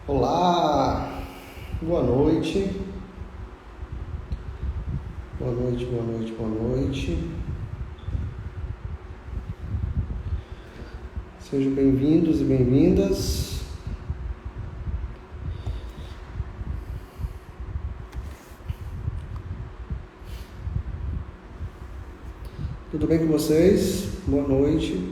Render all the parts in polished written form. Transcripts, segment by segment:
Olá, boa noite. Boa noite, boa noite, boa noite. Sejam bem-vindos e bem-vindas. Tudo bem com vocês? Boa noite.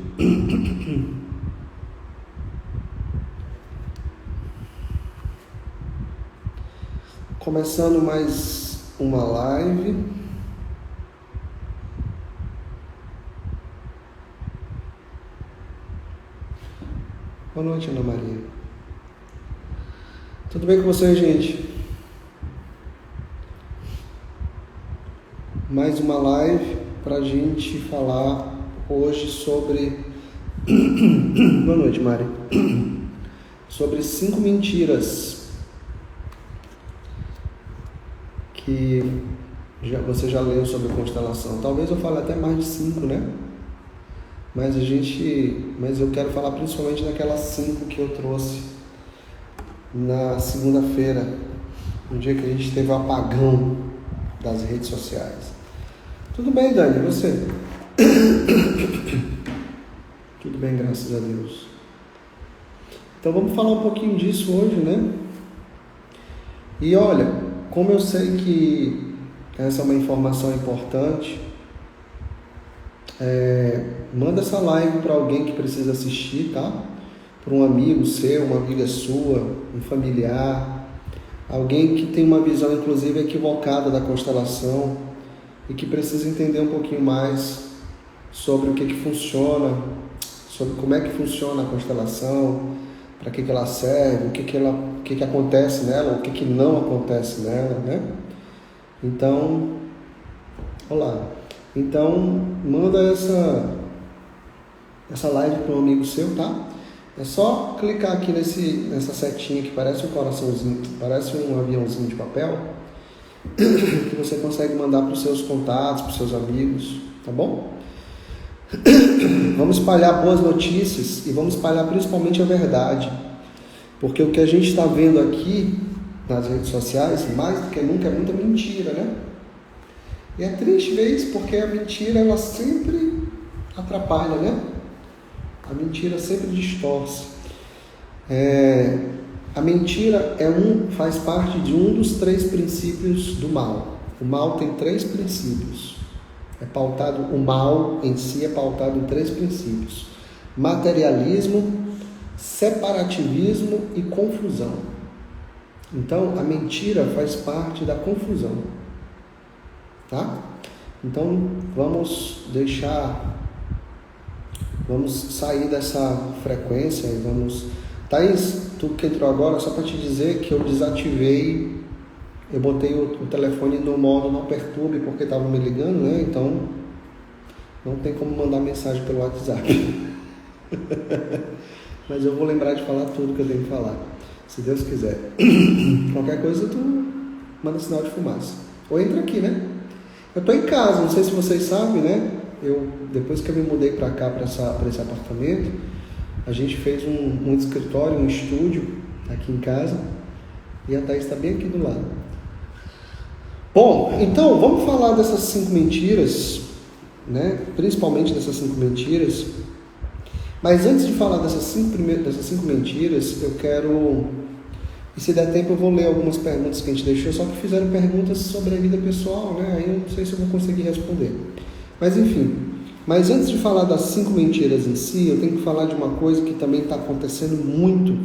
Começando mais uma live. Boa noite, Ana Maria. Tudo bem com vocês, gente? Mais uma live para a gente falar hoje sobre... Boa noite, Mari. Sobre 5 mentiras que você já leu sobre constelação. Talvez eu fale até mais de 5, né? Mas eu quero falar principalmente daquelas 5 que eu trouxe na segunda-feira, no dia que a gente teve o apagão das redes sociais. Tudo bem, Dani? E você? Tudo bem, graças a Deus. Então vamos falar um pouquinho disso hoje, né? E olha, como eu sei que essa é uma informação importante, manda essa live para alguém que precisa assistir, tá? Para um amigo seu, uma amiga sua, um familiar, alguém que tem uma visão inclusive equivocada da constelação e que precisa entender um pouquinho mais sobre o que funciona, sobre como é que funciona a constelação, para que ela serve, o que acontece nela, o que não acontece nela, né? Então, olá. Então, manda essa live para um amigo seu, tá? É só clicar aqui nessa setinha que parece um coraçãozinho, parece um aviãozinho de papel, que você consegue mandar para os seus contatos, para os seus amigos, tá bom? Vamos espalhar boas notícias e vamos espalhar principalmente a verdade, porque o que a gente está vendo aqui nas redes sociais, mais do que nunca, é muita mentira, né? E é triste ver isso, porque a mentira, ela sempre atrapalha, né? A mentira sempre distorce. A mentira faz parte de um dos 3 princípios do mal. O mal tem 3 princípios. O mal em si é pautado em 3 princípios: materialismo, separativismo e confusão. Então, a mentira faz parte da confusão, tá? Então, vamos sair dessa frequência e vamos... Thaís, tu que entrou agora, só para te dizer que eu desativei, eu botei o telefone no modo não perturbe porque estava me ligando, né? Então, não tem como mandar mensagem pelo WhatsApp. Mas eu vou lembrar de falar tudo que eu tenho que falar, se Deus quiser. Qualquer coisa tu manda sinal de fumaça. Ou entra aqui, né? Eu tô em casa, não sei se vocês sabem, né? Depois que eu me mudei para cá, para esse apartamento, a gente fez um escritório, um estúdio aqui em casa, e a Thaís está bem aqui do lado. Bom, então vamos falar dessas 5 mentiras, né? Principalmente dessas 5 mentiras. Mas antes de falar dessas 5 mentiras, eu quero, e se der tempo eu vou ler algumas perguntas que a gente deixou, só que fizeram perguntas sobre a vida pessoal, né? Aí eu não sei se eu vou conseguir responder. Mas enfim, antes de falar das 5 mentiras em si, eu tenho que falar de uma coisa que também está acontecendo muito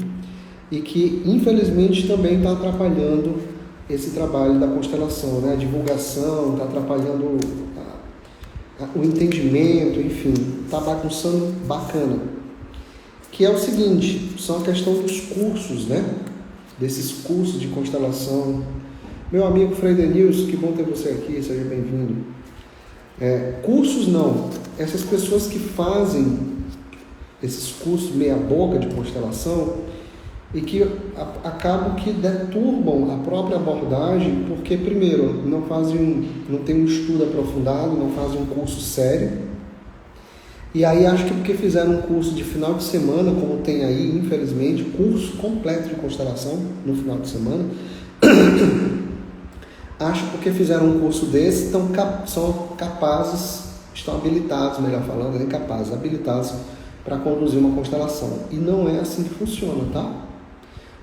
e que infelizmente também está atrapalhando esse trabalho da constelação, né? A divulgação, está atrapalhando o entendimento, enfim, está bagunçando bacana. Que é o seguinte, são a questão dos cursos, né? Desses cursos de constelação. Meu amigo Frei Denilson, que bom ter você aqui, seja bem-vindo. Cursos não, essas pessoas que fazem esses cursos meia boca de constelação e que acabam que deturbam a própria abordagem, porque primeiro não tem um estudo aprofundado, não fazem um curso sério, E aí acho que porque fizeram um curso de final de semana, como tem aí, infelizmente, curso completo de constelação no final de semana, acho que porque fizeram um curso desse, são capazes, estão habilitados, melhor falando, nem capazes, habilitados para conduzir uma constelação. E não é assim que funciona, tá?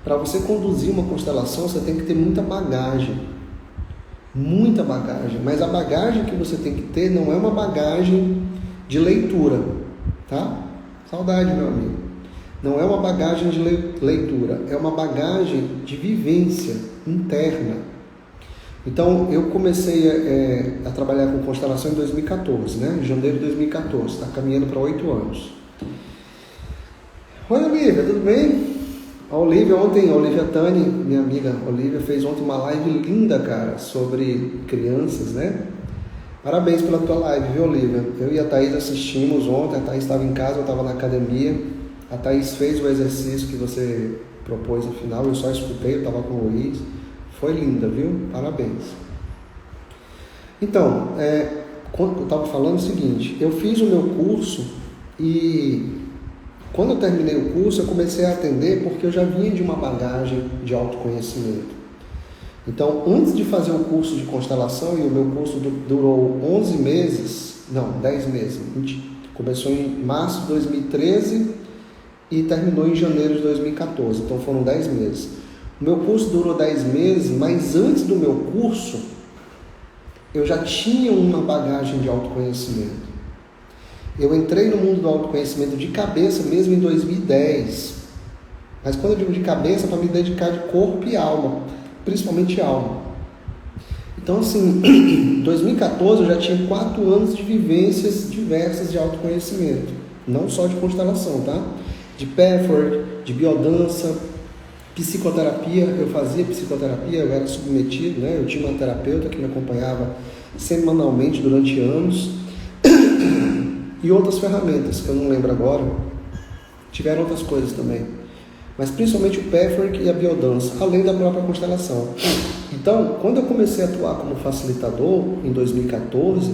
Para você conduzir uma constelação, você tem que ter muita bagagem. Muita bagagem. Mas a bagagem que você tem que ter não é uma bagagem de leitura, tá? Saudade, meu amigo. Não é uma bagagem de leitura, é uma bagagem de vivência interna. Então, eu comecei a trabalhar com constelação em 2014, né? Em janeiro de 2014, está caminhando para 8 anos. Oi, Olivia, tudo bem? A Olivia Tani, minha amiga Olivia, fez ontem uma live linda, cara, sobre crianças, né? Parabéns pela tua live, viu, Olivia? Eu e a Thaís assistimos ontem, a Thaís estava em casa, eu estava na academia. A Thaís fez o exercício que você propôs no final, eu só escutei, eu estava com o Luiz. Foi linda, viu? Parabéns. Então, quando eu estava falando o seguinte, eu fiz o meu curso e quando eu terminei o curso, eu comecei a atender porque eu já vinha de uma bagagem de autoconhecimento. Então, antes de fazer o curso de constelação, e o meu curso durou 10 meses, começou em março de 2013 e terminou em janeiro de 2014, então foram 10 meses. O meu curso durou 10 meses, mas antes do meu curso, eu já tinha uma bagagem de autoconhecimento. Eu entrei no mundo do autoconhecimento de cabeça mesmo em 2010. Mas quando eu digo de cabeça, para me dedicar de corpo e alma, principalmente alma. Então, assim, em 2014 eu já tinha 4 anos de vivências diversas de autoconhecimento. Não só de constelação, tá? De pathwork, de biodança, psicoterapia. Eu fazia psicoterapia, eu era submetido, né? Eu tinha uma terapeuta que me acompanhava semanalmente durante anos. E outras ferramentas, que eu não lembro agora. Tiveram outras coisas também. Mas principalmente o pathwork e a biodança, além da própria constelação. Então, quando eu comecei a atuar como facilitador, em 2014,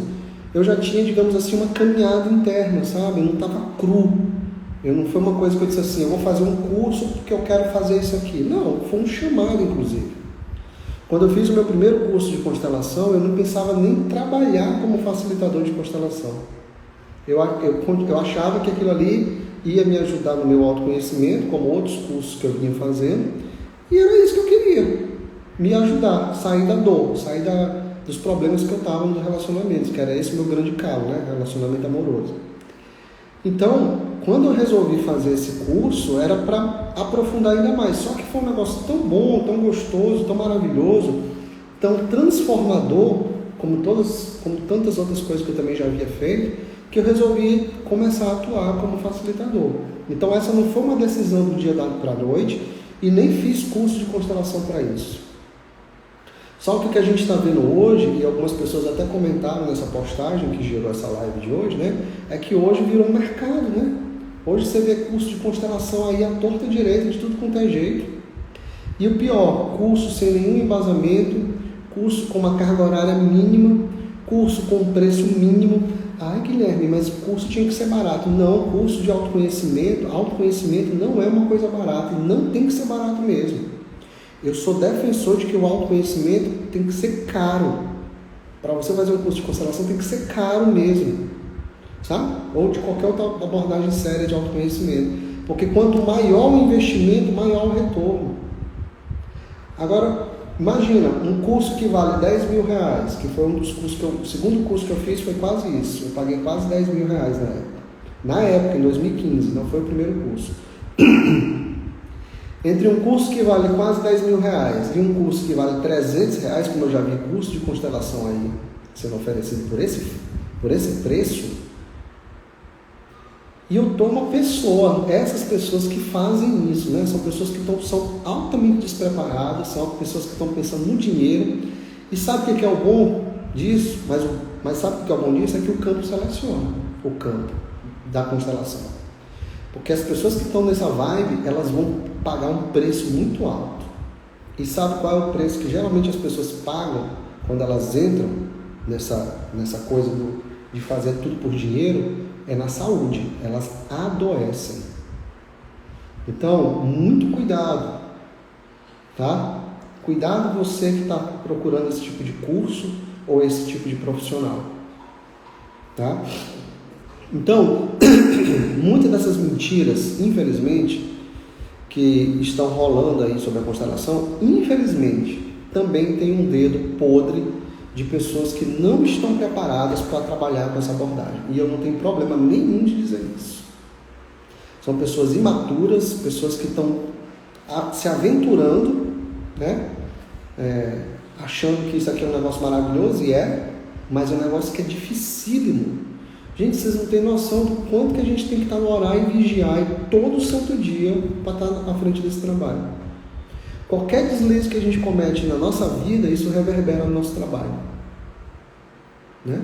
eu já tinha, digamos assim, uma caminhada interna, sabe? Eu não estava cru. Não foi uma coisa que eu disse assim, eu vou fazer um curso porque eu quero fazer isso aqui. Não, foi um chamado, inclusive. Quando eu fiz o meu primeiro curso de constelação, eu não pensava nem em trabalhar como facilitador de constelação. Eu achava que aquilo ali ia me ajudar no meu autoconhecimento, como outros cursos que eu vinha fazendo, e era isso que eu queria, me ajudar, sair da dor, sair dos problemas que eu estava nos relacionamentos, que era esse o meu grande calo, né? Relacionamento amoroso. Então, quando eu resolvi fazer esse curso, era para aprofundar ainda mais, só que foi um negócio tão bom, tão gostoso, tão maravilhoso, tão transformador, como tantas outras coisas que eu também já havia feito, que eu resolvi começar a atuar como facilitador. Então essa não foi uma decisão do dia para a noite e nem fiz curso de constelação para isso. Só que o que a gente está vendo hoje, e algumas pessoas até comentaram nessa postagem que gerou essa live de hoje, né, é que hoje virou um mercado, né? Hoje você vê curso de constelação aí à torta direita, de tudo quanto é jeito. E o pior, curso sem nenhum embasamento, curso com uma carga horária mínima, curso com preço mínimo. Ai, Guilherme, mas o curso tinha que ser barato. Não, curso de autoconhecimento não é uma coisa barata e não tem que ser barato mesmo. Eu sou defensor de que o autoconhecimento tem que ser caro. Para você fazer um curso de constelação tem que ser caro mesmo, sabe? Ou de qualquer outra abordagem séria de autoconhecimento. Porque quanto maior o investimento, maior o retorno. Agora, imagina, um curso que vale 10 mil reais, que foi um dos cursos o segundo curso que eu fiz foi quase isso. Eu paguei quase 10 mil reais na época. Na época, em 2015, não foi o primeiro curso. Entre um curso que vale quase 10 mil reais e um curso que vale 300 reais, como eu já vi curso de constelação aí sendo oferecido por esse preço, e eu tô uma pessoa, essas pessoas que fazem isso, né? São pessoas que são altamente despreparadas, são pessoas que estão pensando no dinheiro, e sabe o que é o bom disso? Mas sabe o que é o bom disso? É que o campo seleciona o campo da constelação. Porque as pessoas que estão nessa vibe, elas vão pagar um preço muito alto. E sabe qual é o preço que geralmente as pessoas pagam quando elas entram nessa coisa de fazer tudo por dinheiro? é na saúde, elas adoecem. Então, muito cuidado, tá? Cuidado você que está procurando esse tipo de curso ou esse tipo de profissional, tá? Então, muitas dessas mentiras, infelizmente, que estão rolando aí sobre a constelação, infelizmente, também tem um dedo podre de pessoas que não estão preparadas para trabalhar com essa abordagem. E eu não tenho problema nenhum de dizer isso. São pessoas imaturas, pessoas que estão se aventurando, né? Achando que isso aqui é um negócio maravilhoso, e mas é um negócio que é dificílimo. Gente, vocês não têm noção do quanto que a gente tem que estar no horário e vigiar todo santo dia para estar à frente desse trabalho. Qualquer deslize que a gente comete na nossa vida, isso reverbera no nosso trabalho, né?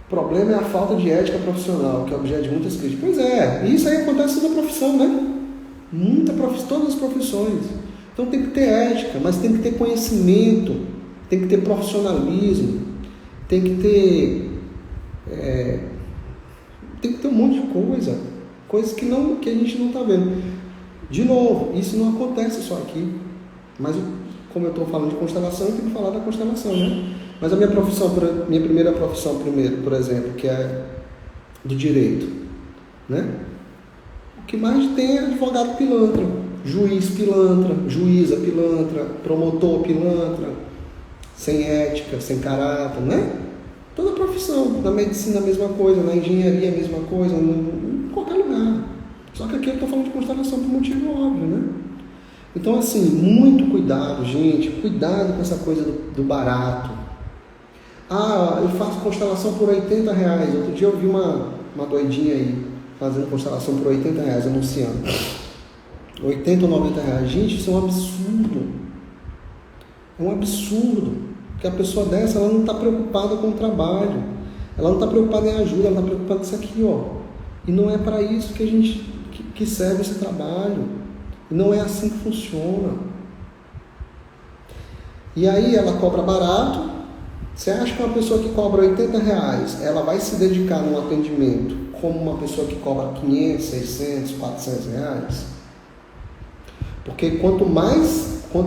O problema é a falta de ética profissional, que é objeto de muitas críticas. Pois é, e isso aí acontece na profissão, né? Todas as profissões. Então tem que ter ética, mas tem que ter conhecimento, tem que ter profissionalismo, tem que ter um monte de coisas que a gente não está vendo. De novo, isso não acontece só aqui, mas como eu estou falando de constelação, eu tenho que falar da constelação, né? Mas a minha primeira profissão, por exemplo, que é do direito, né? O que mais tem é advogado pilantra, juiz pilantra, juíza pilantra, promotor pilantra, sem ética, sem caráter, né? Toda profissão, na medicina a mesma coisa, na engenharia a mesma coisa, em qualquer lugar. Só que aqui eu estou falando de constelação por motivo óbvio, né? Então, assim, muito cuidado, gente, cuidado com essa coisa do barato. Ah, eu faço constelação por R$80. Outro dia eu vi uma doidinha aí, fazendo constelação por R$80, anunciando. 80 ou R$90. Gente, isso é um absurdo. É um absurdo. Porque a pessoa dessa, ela não está preocupada com o trabalho. Ela não está preocupada em ajuda, ela está preocupada com isso aqui, ó. E não é para isso que serve esse trabalho. E não é assim que funciona. E aí ela cobra barato. Você acha que uma pessoa que cobra R$80, ela vai se dedicar num atendimento como uma pessoa que cobra 500, 600, 400 reais? Porque quanto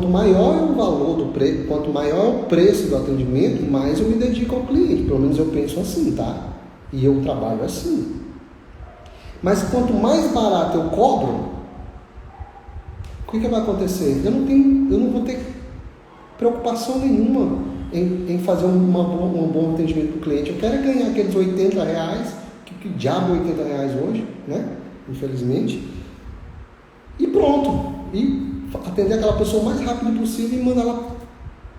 maior é o valor do preço, quanto maior é o preço do atendimento, mais eu me dedico ao cliente. Pelo menos eu penso assim, tá? E eu trabalho assim. Mas quanto mais barato eu cobro, o que vai acontecer? Eu não vou ter preocupação nenhuma em fazer um bom atendimento para o cliente. Eu quero ganhar aqueles R$80, que diabo é R$80 hoje, né? Infelizmente. E pronto. E atender aquela pessoa o mais rápido possível e mandar ela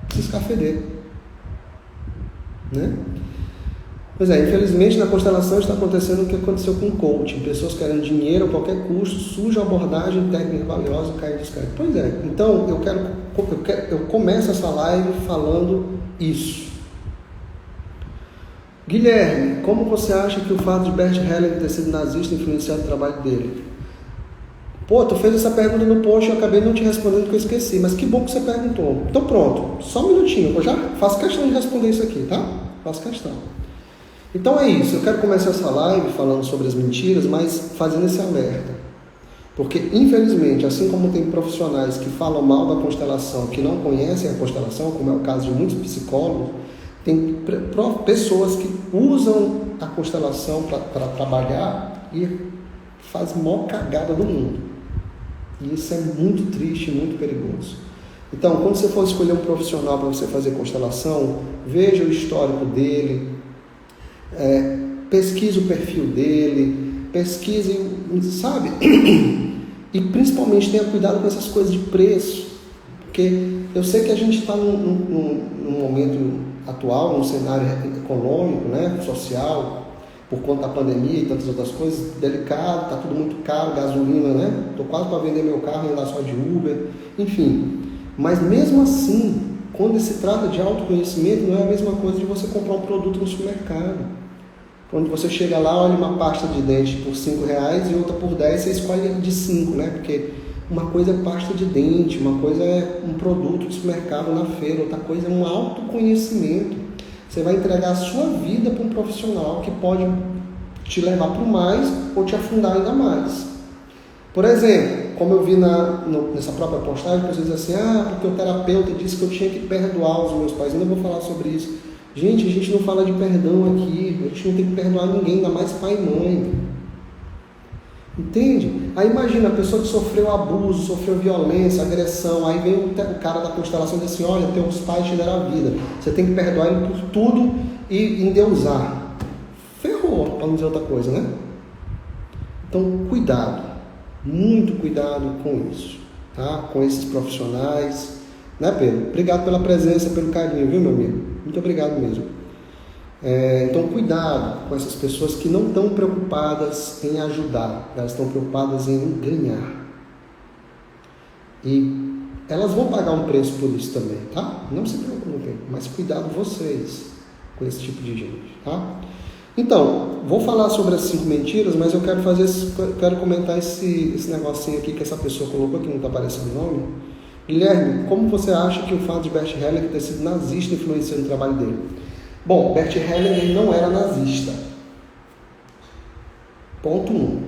se escafeder, né? Pois é, infelizmente na constelação está acontecendo o que aconteceu com o coaching. Pessoas querendo dinheiro a qualquer custo, suja abordagem técnica valiosa e cai descrente. Pois é, então eu começo essa live falando isso. Guilherme, como você acha que o fato de Bert Hellinger ter sido nazista influenciado o trabalho dele? Pô, tu fez essa pergunta no post e eu acabei não te respondendo porque eu esqueci, mas que bom que você perguntou. Então pronto, só um minutinho, eu já faço questão de responder isso aqui, tá? Faço questão. Então é isso, eu quero começar essa live falando sobre as mentiras, mas fazendo esse alerta. Porque, infelizmente, assim como tem profissionais que falam mal da constelação, que não conhecem a constelação, como é o caso de muitos psicólogos, tem pessoas que usam a constelação para trabalhar e faz a maior cagada do mundo. E isso é muito triste, muito perigoso. Então, quando você for escolher um profissional para você fazer constelação, veja o histórico dele, pesquise o perfil dele, pesquise, sabe? E principalmente tenha cuidado com essas coisas de preço, porque eu sei que a gente está num momento atual, num cenário econômico, né, social, por conta da pandemia e tantas outras coisas, delicado, está tudo muito caro, gasolina, né? Estou quase para vender meu carro e andar só de Uber, enfim. Mas mesmo assim, quando se trata de autoconhecimento, não é a mesma coisa de você comprar um produto no supermercado. Quando você chega lá, olha uma pasta de dente por R$5 e outra por 10, você escolhe de 5, né? Porque uma coisa é pasta de dente, uma coisa é um produto de supermercado na feira, outra coisa é um autoconhecimento. Você vai entregar a sua vida para um profissional que pode te levar para o mais ou te afundar ainda mais. Por exemplo, como eu vi nessa própria postagem, a pessoa diz assim, porque o terapeuta disse que eu tinha que perdoar os meus pais. Eu não vou falar sobre isso. Gente, a gente não fala de perdão aqui, a gente não tem que perdoar ninguém, ainda mais pai e mãe. Entende? Aí imagina a pessoa que sofreu abuso, sofreu violência, agressão, aí vem o cara da constelação e diz assim, olha, teus pais te deram a vida, você tem que perdoar ele por tudo e endeusar. Ferrou, para não dizer outra coisa, né? Então, cuidado, muito cuidado com isso, tá? Com esses profissionais, né, Pedro? Obrigado pela presença, pelo carinho, viu, meu amigo? Muito obrigado mesmo. Então, cuidado com essas pessoas que não estão preocupadas em ajudar, elas estão preocupadas em ganhar. E elas vão pagar um preço por isso também, tá? Não se preocupem, mas cuidado vocês com esse tipo de gente, tá? Então, vou falar sobre as 5 mentiras, mas eu quero comentar esse negocinho aqui que essa pessoa colocou, que não está aparecendo o nome. Guilherme, como você acha que o fato de Bert Hellinger ter sido nazista influenciou no trabalho dele? Bom, Bert Hellinger não era nazista. Ponto 1.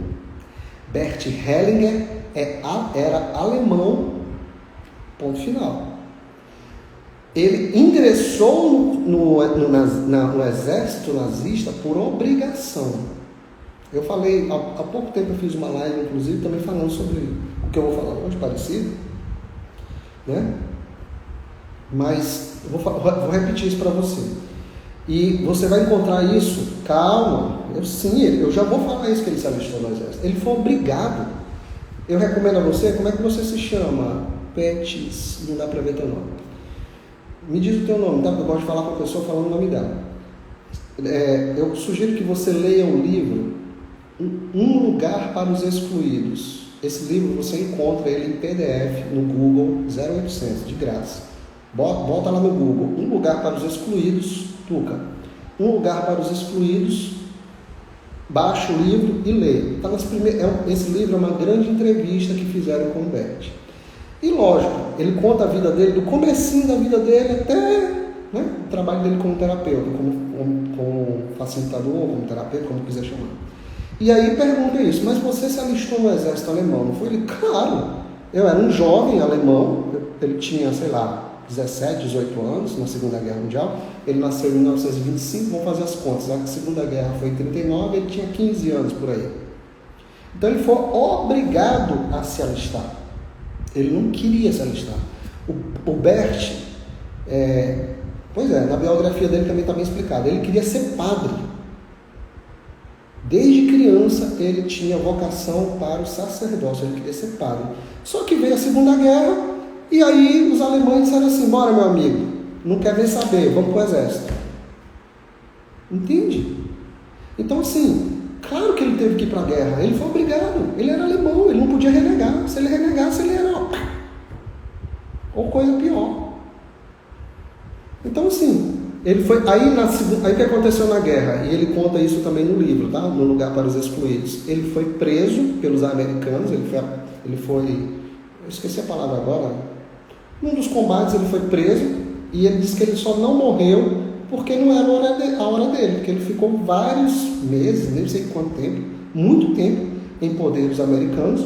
Bert Hellinger era alemão. Ponto final. Ele ingressou no exército nazista por obrigação. Eu falei, há pouco tempo eu fiz uma live, inclusive, também falando sobre o que eu vou falar hoje, parecido, né? Mas eu vou repetir isso para você. E você vai encontrar isso, calma, eu já vou falar isso, que ele se alistou no exército. Ele foi obrigado. Eu recomendo a você, como é que você se chama? Petis, não dá para ver teu nome. Me diz o teu nome, tá? Porque eu gosto de falar com a pessoa falando o nome dela. Eu sugiro que você leia o livro Um Lugar para os Excluídos. Esse livro você encontra ele em PDF no Google 0800, de graça. Bota lá no Google, Um Lugar para os Excluídos, Tuca. Um Lugar para os Excluídos, baixa o livro e lê. Esse livro é uma grande entrevista que fizeram com o Bert. E lógico, ele conta a vida dele, do comecinho da vida dele até, né, o trabalho dele como terapeuta, como facilitador, como terapeuta, como quiser chamar. E aí pergunta isso, mas você se alistou no exército alemão, não foi? Ele, claro, eu era um jovem alemão, ele tinha, 17, 18 anos, na Segunda Guerra Mundial, ele nasceu em 1925, vamos fazer as contas, a Segunda Guerra foi em 39, ele tinha 15 anos por aí. Então ele foi obrigado a se alistar. Ele não queria se alistar. O Bert, na biografia dele também está bem explicado, ele queria ser padre. Desde criança ele tinha vocação para o sacerdócio, ele queria ser padre. Só que veio a Segunda Guerra e aí os alemães disseram assim, bora meu amigo, não quer nem saber, vamos para o exército. Entende? Então assim, claro que ele teve que ir para a guerra, ele foi obrigado, ele era alemão, ele não podia renegar, se ele renegasse ele era ou coisa pior. Então assim, ele foi, aí o que aconteceu na guerra, e ele conta isso também no livro, tá? No Lugar para os Excluídos, ele foi preso pelos americanos, ele foi, eu esqueci a palavra agora, num dos combates ele foi preso, e ele disse que ele só não morreu porque não era a hora dele, porque ele ficou vários meses, nem sei quanto tempo, muito tempo, em poder dos americanos,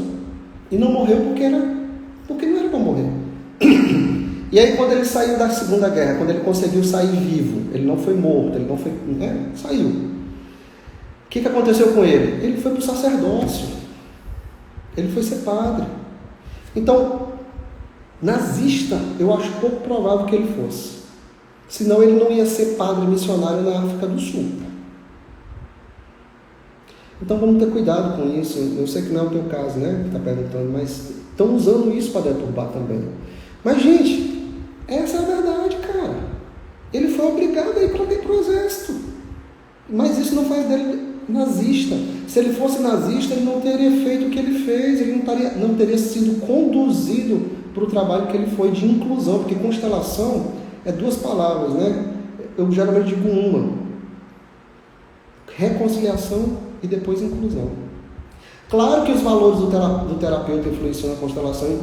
e não morreu porque não era para morrer. E aí quando ele saiu da Segunda Guerra, quando ele conseguiu sair vivo, ele não foi morto, ele não foi, saiu. O que aconteceu com ele? Ele foi para o sacerdócio, ele foi ser padre. Então, nazista, eu acho pouco provável que ele fosse. Senão ele não ia ser padre missionário na África do Sul. Então vamos ter cuidado com isso. Eu sei que não é o teu caso, né, que está perguntando, mas estão usando isso para deturbar também. Mas, gente, essa é a verdade, cara. Ele foi obrigado a ir para o exército. Mas isso não faz dele nazista. Se ele fosse nazista, ele não teria feito o que ele fez, ele não teria sido conduzido para o trabalho que ele foi de inclusão, porque constelação é 2 palavras, né? Eu geralmente digo uma: reconciliação e depois inclusão. Claro que os valores do terapeuta influenciam na constelação,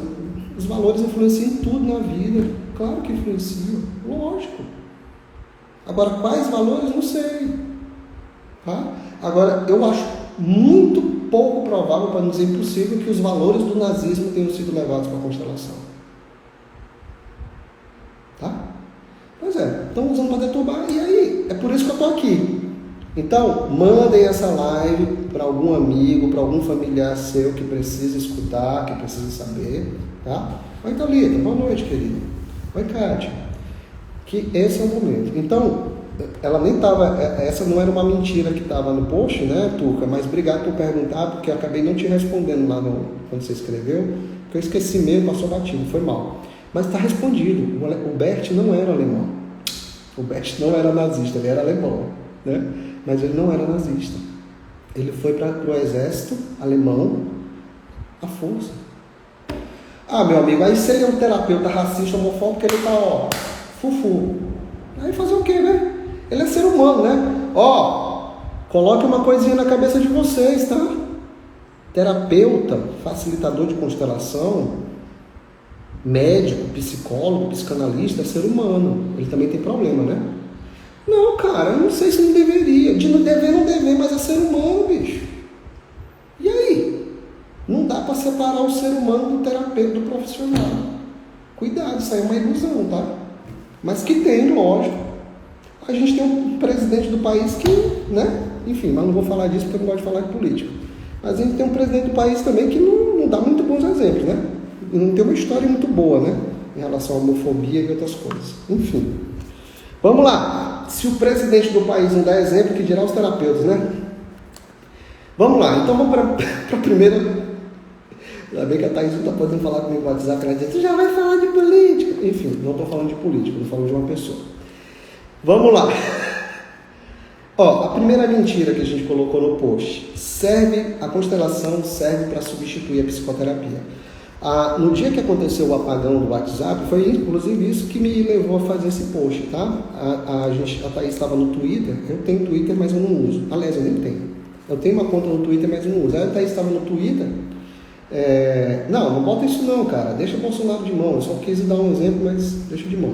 os valores influenciam em tudo na vida, claro que influenciam, lógico. Agora, quais valores? Não sei. Tá? Agora, eu acho muito pouco provável, para não dizer impossível, que os valores do nazismo tenham sido levados para a constelação. Tá? Pois é, estão usando para deturbar, e aí? É por isso que eu estou aqui. Então, mandem essa live para algum amigo, para algum familiar seu que precisa escutar, que precisa saber, tá? Oi, Thalita, boa noite, querida. Oi, Kátia. Que esse é o momento. Então, ela nem estava, essa não era uma mentira que estava no post, né, Turca? Mas obrigado por perguntar, porque eu acabei não te respondendo lá quando você escreveu, porque eu esqueci mesmo, passou batido, foi mal. Mas está respondido. O Bert não era alemão. O Bert não era nazista, ele era alemão, né? Mas ele não era nazista. Ele foi para o exército alemão à força. Ah, meu amigo, aí se ele é um terapeuta racista, homofóbico, ele tá, ó, fufu. Aí fazer o quê, né? Ele é ser humano, né? Ó, coloque uma coisinha na cabeça de vocês, tá? Terapeuta, facilitador de constelação, médico, psicólogo, psicanalista, é ser humano. Ele também tem problema, né? Não, cara, eu não sei se não deveria. De não dever, mas é ser humano, bicho. E aí? Não dá para separar o ser humano do terapeuta, do profissional. Cuidado, isso aí é uma ilusão, tá? Mas que tem, lógico. A gente tem um presidente do país que, né? Enfim, mas não vou falar disso porque eu não gosto de falar de política. Mas a gente tem um presidente do país também que não dá muito bons exemplos, né? E não tem uma história muito boa, né? Em relação à homofobia e outras coisas. Enfim. Vamos lá. Se o presidente do país não dá exemplo, que dirá os terapeutas, né? Vamos lá. Então vamos para a primeira. Ainda bem que a Thaís não está podendo falar comigo no WhatsApp. Ela diz, tu já vai falar de política. Enfim, não estou falando de política, estou falando de uma pessoa. Vamos lá. Ó, a primeira mentira que a gente colocou no post. A constelação serve para substituir a psicoterapia. No dia que aconteceu o apagão do WhatsApp, foi inclusive isso que me levou a fazer esse post, tá? A Thaís estava no Twitter, eu tenho Twitter, mas eu não uso. Aliás, eu nem tenho. Eu tenho uma conta no Twitter, mas eu não uso. Aí a Thaís estava no Twitter. Não bota isso não, cara. Deixa o Bolsonaro de mão. Eu só quis dar um exemplo, mas deixa de mão.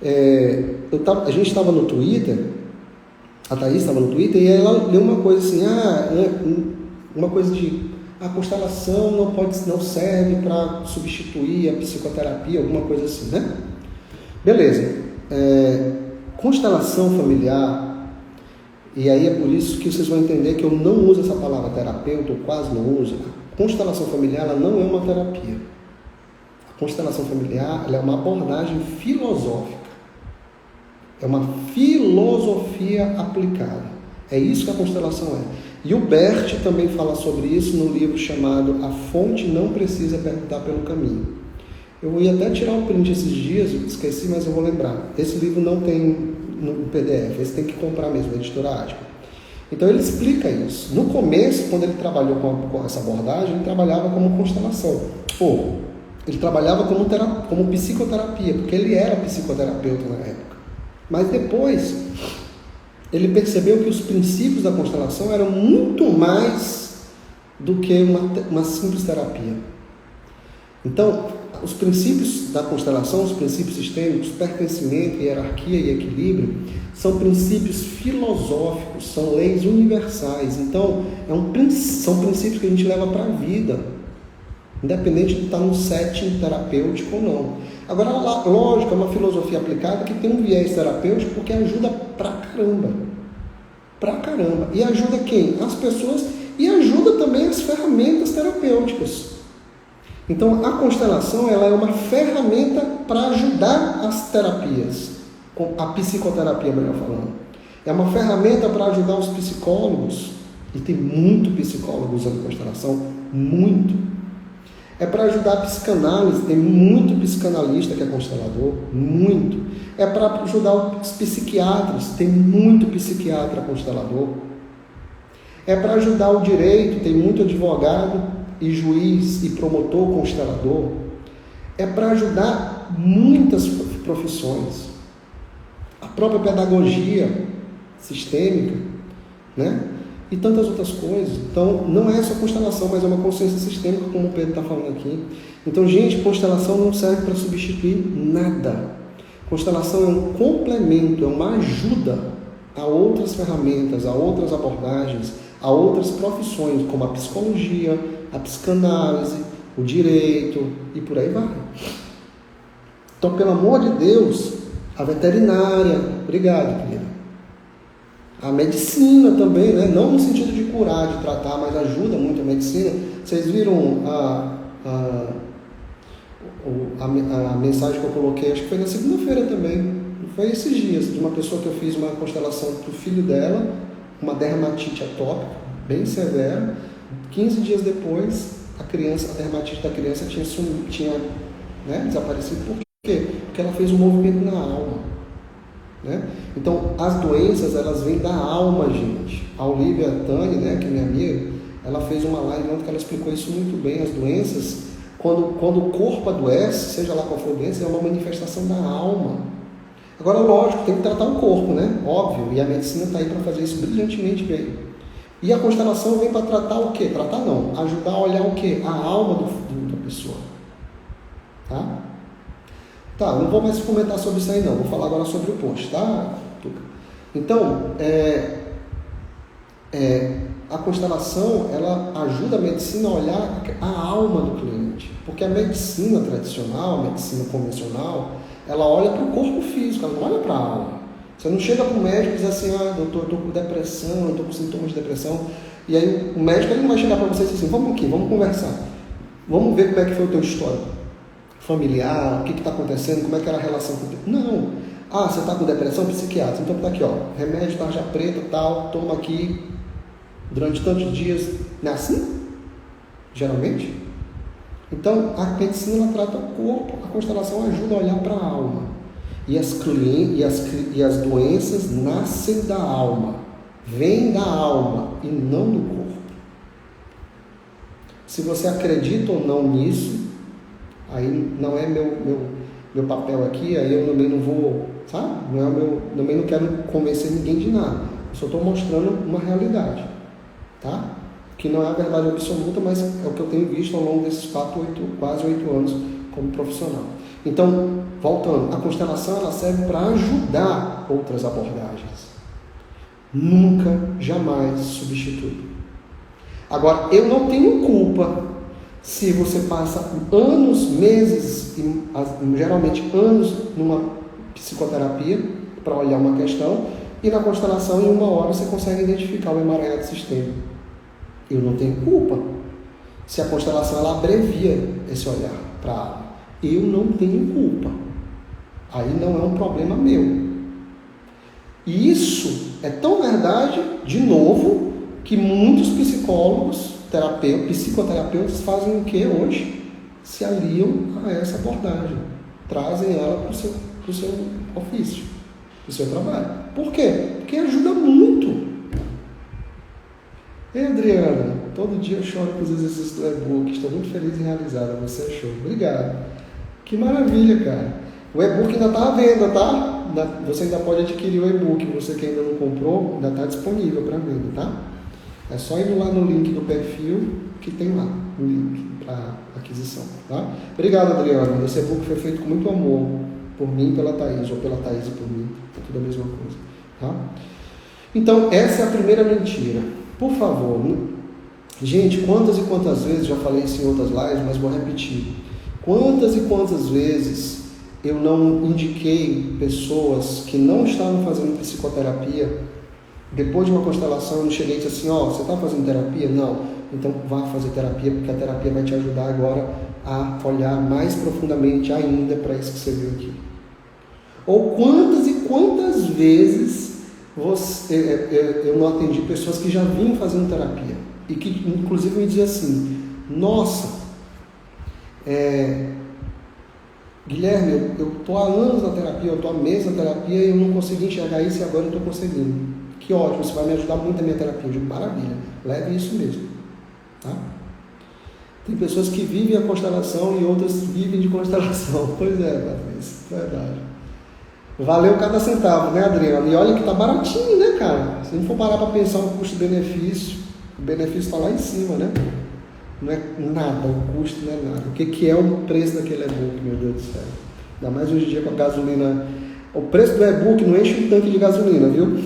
A gente estava no Twitter, a Thaís estava no Twitter, e aí ela leu uma coisa assim, uma coisa de a constelação não serve para substituir a psicoterapia, alguma coisa assim, né? Beleza. Constelação familiar, e aí é por isso que vocês vão entender que eu não uso essa palavra terapeuta, ou quase não uso. A constelação familiar, ela não é uma terapia. A constelação familiar, ela é uma abordagem filosófica. É uma filosofia aplicada. É isso que a constelação é. E o Bert também fala sobre isso no livro chamado A Fonte Não Precisa Perguntar pelo Caminho. Eu ia até tirar um print esses dias, esqueci, mas eu vou lembrar. Esse livro não tem no PDF, esse tem que comprar mesmo, da editora Ática. Então ele explica isso. No começo, quando ele trabalhou com essa abordagem, ele trabalhava como constelação. Ele trabalhava como psicoterapia, porque ele era psicoterapeuta na época. Mas depois ele percebeu que os princípios da constelação eram muito mais do que uma simples terapia. Então, os princípios da constelação, os princípios sistêmicos, pertencimento, hierarquia e equilíbrio, são princípios filosóficos, são leis universais. Então, são princípios que a gente leva para a vida, independente de estar num setting terapêutico ou não. Agora, lógico, é uma filosofia aplicada que tem um viés terapêutico porque ajuda pra caramba. Pra caramba. E ajuda quem? As pessoas, e ajuda também as ferramentas terapêuticas. Então, a constelação, ela é uma ferramenta para ajudar as terapias, a psicoterapia, melhor falando. É uma ferramenta para ajudar os psicólogos, e tem muito psicólogo usando constelação, muito. É para ajudar a psicanálise, tem muito psicanalista que é constelador, muito. É para ajudar os psiquiatras, tem muito psiquiatra constelador. É para ajudar o direito, tem muito advogado e juiz e promotor constelador. É para ajudar muitas profissões. A própria pedagogia sistêmica, né? E tantas outras coisas. Então, não é só constelação, mas é uma consciência sistêmica, como o Pedro está falando aqui. Então, gente, constelação não serve para substituir nada. Constelação é um complemento, é uma ajuda a outras ferramentas, a outras abordagens, a outras profissões, como a psicologia, a psicanálise, o direito e por aí vai. Então, pelo amor de Deus, a veterinária, obrigado, querida. A medicina também, né? Não no sentido de curar, de tratar, mas ajuda muito a medicina. Vocês viram a mensagem que eu coloquei, acho que foi na segunda-feira também, foi esses dias, de uma pessoa que eu fiz uma constelação para o filho dela, uma dermatite atópica, bem severa. 15 dias depois, a dermatite da criança tinha desaparecido. Por quê? Porque ela fez um movimento na alma. Né? Então, as doenças, elas vêm da alma, gente. A Olivia Tani, né, que é minha amiga, ela fez uma live ontem que ela explicou isso muito bem. As doenças, quando o corpo adoece, seja lá qual for a doença, é uma manifestação da alma. Agora, lógico, tem que tratar o corpo, né? Óbvio, e a medicina está aí para fazer isso brilhantemente bem. E a constelação vem para tratar o quê? Tratar não, ajudar a olhar o quê? A alma da pessoa. Tá, não vou mais comentar sobre isso aí não, vou falar agora sobre o post, tá, Tuca? Então, a constelação, ela ajuda a medicina a olhar a alma do cliente, porque a medicina tradicional, a medicina convencional, ela olha para o corpo físico, ela não olha para a alma. Você não chega para o médico e diz assim, doutor, eu estou com depressão, eu estou com sintomas de depressão, e aí o médico ele não vai chegar para você e dizer assim, vamos aqui, vamos conversar, vamos ver como é que foi o teu histórico familiar, o que está acontecendo, como é que era a relação com o teu... Não. Você está com depressão, psiquiatra, então está aqui, remédio, tarja preta, tal, toma aqui durante tantos dias. Não é assim? Geralmente? Então, a medicina ela trata o corpo, a constelação ajuda a olhar para a alma. E as doenças nascem da alma, vêm da alma e não do corpo. Se você acredita ou não nisso, aí não é meu papel aqui, aí eu também não vou, sabe? Também não quero convencer ninguém de nada. Eu só estou mostrando uma realidade, tá? Que não é a verdade absoluta, mas é o que eu tenho visto ao longo desses quase 8 anos como profissional. Então, voltando, a constelação ela serve para ajudar outras abordagens. Nunca, jamais substitui. Agora, eu não tenho culpa se você passa anos, meses, geralmente anos, numa psicoterapia para olhar uma questão, e na constelação, em 1 hora, você consegue identificar o emaranhado sistêmico. Eu não tenho culpa se a constelação ela abrevia esse olhar para a alma. Eu não tenho culpa. Aí não é um problema meu. E isso é tão verdade, de novo, que muitos psicólogos, psicoterapeutas fazem o que hoje? Se aliam a essa abordagem. Trazem ela para o seu ofício, para o seu trabalho. Por quê? Porque ajuda muito. Ei, Adriana, todo dia eu choro com os exercícios do e-book. Estou muito feliz e realizada. Você é show. Obrigado. Que maravilha, cara. O e-book ainda está à venda, tá? Você ainda pode adquirir o e-book. Você que ainda não comprou, ainda está disponível para venda, tá? É só ir lá no link do perfil que tem lá o link para aquisição, tá? Obrigado, Adriana. Esse e-book foi feito com muito amor por mim e pela Thaís, ou pela Thaís e por mim. É tudo a mesma coisa, tá? Então, essa é a primeira mentira. Por favor, gente, quantas e quantas vezes, já falei isso em outras lives, mas vou repetir. Quantas e quantas vezes eu não indiquei pessoas que não estavam fazendo psicoterapia, depois de uma constelação eu não cheguei e disse assim, você está fazendo terapia? Não. Então vá fazer terapia, porque a terapia vai te ajudar agora a olhar mais profundamente ainda para isso que você viu aqui. Ou quantas e quantas vezes eu não atendi pessoas que já vinham fazendo terapia e que inclusive me diziam assim, nossa, Guilherme, eu estou há anos na terapia, eu estou há meses na terapia e eu não consegui enxergar isso e agora eu estou conseguindo. Que ótimo, isso vai me ajudar muito a minha terapia. Eu digo, maravilha, leve isso mesmo, tá? Tem pessoas que vivem a constelação e outras vivem de constelação. Pois é, Patrícia, verdade. Valeu cada centavo, né, Adriano? E olha que tá baratinho, né, cara? Se não for parar para pensar no custo-benefício, o benefício está lá em cima, né? Não é nada, o custo não é nada. O que é o preço daquele e-book, meu Deus do céu? Ainda mais hoje em dia com a gasolina. O preço do e-book não enche um tanque de gasolina, viu?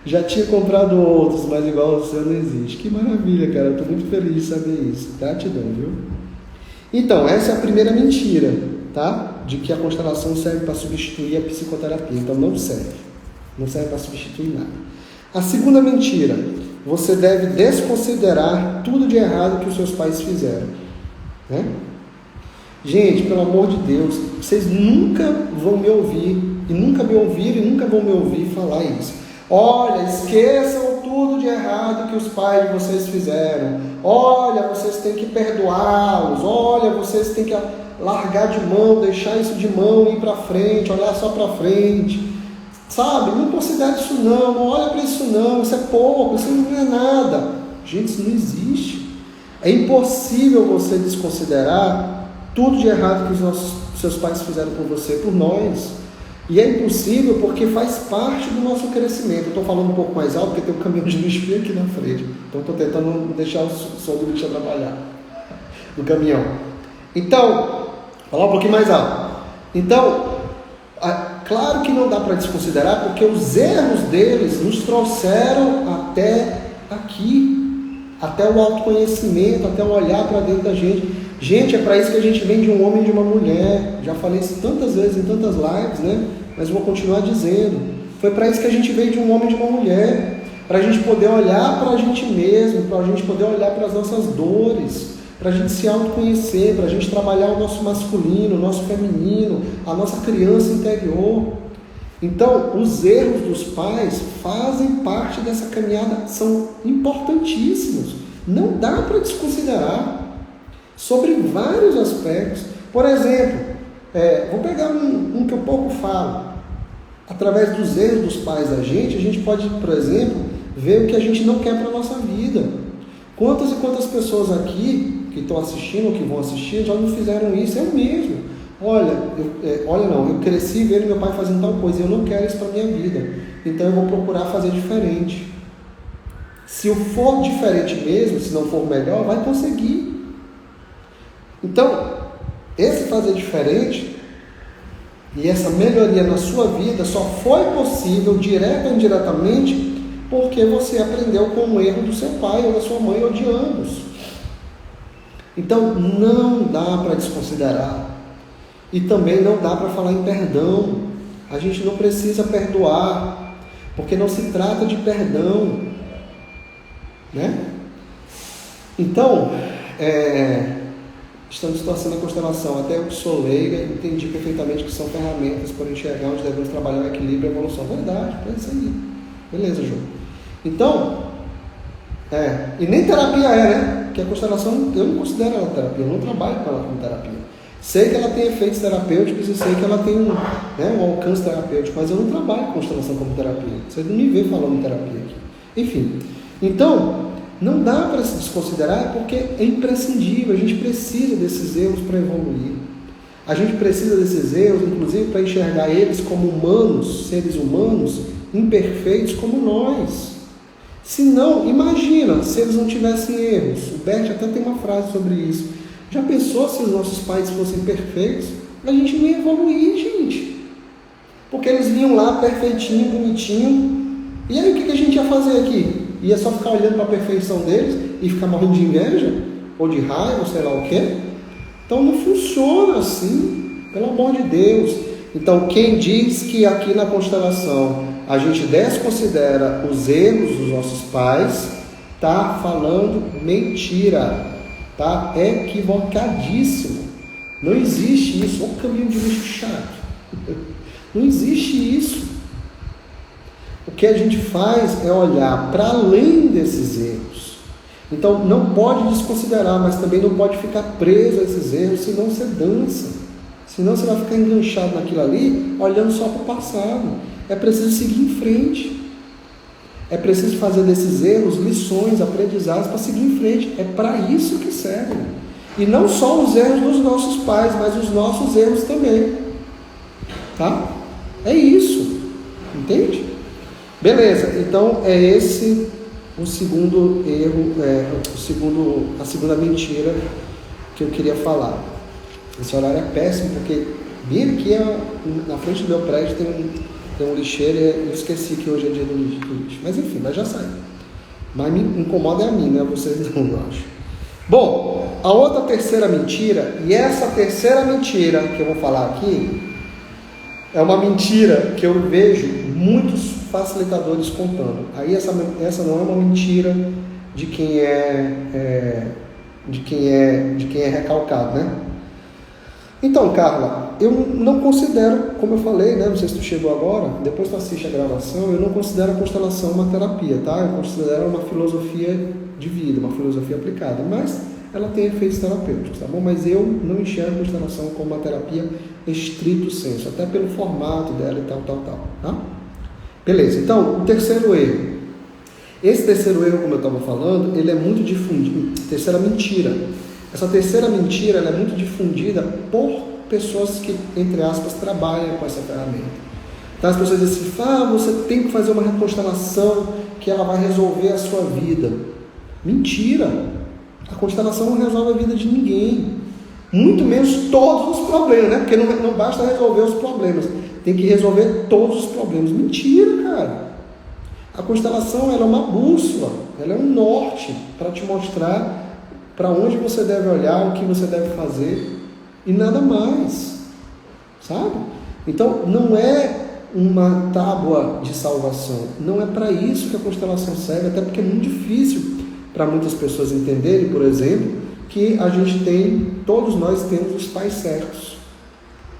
Já tinha comprado outros, mas igual ao seu não existe. Que maravilha, cara. Eu estou muito feliz de saber isso. Gratidão, viu? Então, essa é a primeira mentira, tá? De que a constelação serve para substituir a psicoterapia. Então, não serve. Não serve para substituir nada. A segunda mentira: você deve desconsiderar tudo de errado que os seus pais fizeram. Né? Gente, pelo amor de Deus, vocês nunca vão me ouvir, e nunca me ouviram e nunca vão me ouvir falar isso. Olha, esqueçam tudo de errado que os pais de vocês fizeram. Olha, vocês têm que perdoá-los. Olha, vocês têm que largar de mão, deixar isso de mão, ir para frente, olhar só para frente. Sabe, não considere isso não olha para isso não, isso é pouco, isso não é nada. Gente, isso não existe. É impossível você desconsiderar tudo de errado que os seus pais fizeram por você, por nós. E é impossível porque faz parte do nosso crescimento. Eu estou falando um pouco mais alto porque tem um caminhão de luz aqui na frente. Então estou tentando não deixar o som do lixo atrapalhar do caminhão. Então, falar um pouquinho mais alto. Então, claro que não dá para desconsiderar porque os erros deles nos trouxeram até aqui, até o autoconhecimento, até o olhar para dentro da gente. Gente, é para isso que a gente vem de um homem e de uma mulher. Já falei isso tantas vezes em tantas lives, né? Mas vou continuar dizendo. Foi para isso que a gente veio de um homem e de uma mulher. Para a gente poder olhar para a gente mesmo, para a gente poder olhar para as nossas dores, para a gente se autoconhecer, para a gente trabalhar o nosso masculino, o nosso feminino, a nossa criança interior. Então, os erros dos pais fazem parte dessa caminhada, são importantíssimos. Não dá para desconsiderar. Sobre vários aspectos. Por exemplo, vou pegar um que eu pouco falo. Através dos erros dos pais da gente, a gente pode, por exemplo, ver o que a gente não quer para a nossa vida. Quantas e quantas pessoas aqui que estão assistindo ou que vão assistir já não fizeram isso? Eu mesmo. Eu cresci vendo meu pai fazendo tal coisa e eu não quero isso para a minha vida. Então eu vou procurar fazer diferente. Se eu for diferente mesmo, se não for melhor, vai conseguir. Então, esse fazer diferente e essa melhoria na sua vida só foi possível, direta ou indiretamente, porque você aprendeu com o erro do seu pai ou da sua mãe ou de ambos. Então, não dá para desconsiderar. E também não dá para falar em perdão. A gente não precisa perdoar, porque não se trata de perdão. Né? Então, estamos distorcendo a constelação. Até eu que sou leiga, entendi perfeitamente que são ferramentas para enxergar onde devemos trabalhar o equilíbrio e a evolução. Verdade, é isso aí. Beleza, João. Então, e nem terapia né? Porque a constelação, eu não considero ela terapia, eu não trabalho com ela como terapia. Sei que ela tem efeitos terapêuticos e sei que ela tem um alcance terapêutico, mas eu não trabalho com constelação como terapia. Você não me vê falando em terapia aqui. Enfim, então, não dá para se desconsiderar porque é imprescindível, a gente precisa desses erros para evoluir. A gente precisa desses erros, inclusive, para enxergar eles como humanos, seres humanos, imperfeitos como nós. Se não, imagina, se eles não tivessem erros. O Bert até tem uma frase sobre isso. Já pensou se os nossos pais fossem perfeitos? A gente não ia evoluir, gente. Porque eles vinham lá perfeitinho, bonitinho. E aí o que a gente ia fazer aqui? Ia só ficar olhando para a perfeição deles e ficar morrendo de inveja? Ou de raiva, ou sei lá o quê? Então não funciona assim, pelo amor de Deus. Então quem diz que aqui na constelação a gente desconsidera os erros dos nossos pais, está falando mentira, está equivocadíssimo. Não existe isso. Olha o caminho de lixo chato. Não existe isso. O que a gente faz é olhar para além desses erros. Então não pode desconsiderar, mas também não pode ficar preso a esses erros, senão você dança. Senão você vai ficar enganchado naquilo ali, olhando só para o passado. É preciso seguir em frente. É preciso fazer desses erros lições, aprendizados para seguir em frente. É para isso que serve. E não só os erros dos nossos pais, mas os nossos erros também. Tá? É isso. Entende? Beleza. Então é esse o segundo erro, a segunda mentira que eu queria falar. Esse horário é péssimo, porque bem aqui na frente do meu prédio tem um lixeiro e eu esqueci que hoje é dia do lixo. Mas enfim, mas já sai. Mas me incomoda é a mim, né? Vocês não, eu acho. Bom, a outra terceira mentira, e essa terceira mentira que eu vou falar aqui, é uma mentira que eu vejo muitos facilitadores contando. Aí essa não é uma mentira de quem é recalcado, né? Então, Carla, eu não considero, como eu falei, né? Não sei se tu chegou agora, depois tu assiste a gravação, eu não considero a constelação uma terapia, tá? Eu considero uma filosofia de vida, uma filosofia aplicada, mas ela tem efeitos terapêuticos, tá bom? Mas eu não enxergo a constelação como uma terapia estrito sensu, até pelo formato dela e tal, tá? Beleza, então, o terceiro erro. Esse terceiro erro, como eu estava falando, ele é muito difundido. Terceira mentira. Essa terceira mentira, ela é muito difundida por pessoas que, entre aspas, trabalham com essa ferramenta. Então as pessoas dizem assim, você tem que fazer uma constelação que ela vai resolver a sua vida. Mentira! A constelação não resolve a vida de ninguém. Muito menos todos os problemas, né? Porque não basta resolver os problemas, tem que resolver todos os problemas. Mentira, cara! A constelação, ela é uma bússola, ela é um norte para te mostrar para onde você deve olhar, o que você deve fazer e nada mais, sabe? Então, não é uma tábua de salvação, não é para isso que a constelação serve, até porque é muito difícil para muitas pessoas entenderem, por exemplo, que a gente todos nós temos os pais certos.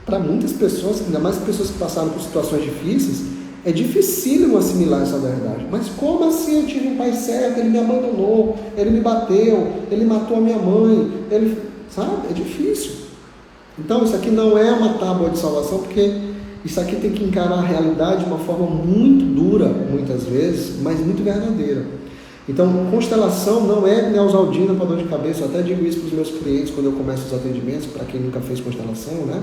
Para muitas pessoas, ainda mais pessoas que passaram por situações difíceis, é dificílimo assimilar essa verdade. Mas como assim eu tive um pai certo, ele me abandonou, ele me bateu, ele matou a minha mãe, sabe? É difícil. Então isso aqui não é uma tábua de salvação, porque isso aqui tem que encarar a realidade de uma forma muito dura, muitas vezes, mas muito verdadeira. Então, constelação não é neosaldina para dor de cabeça. Eu até digo isso para os meus clientes quando eu começo os atendimentos, para quem nunca fez constelação, né?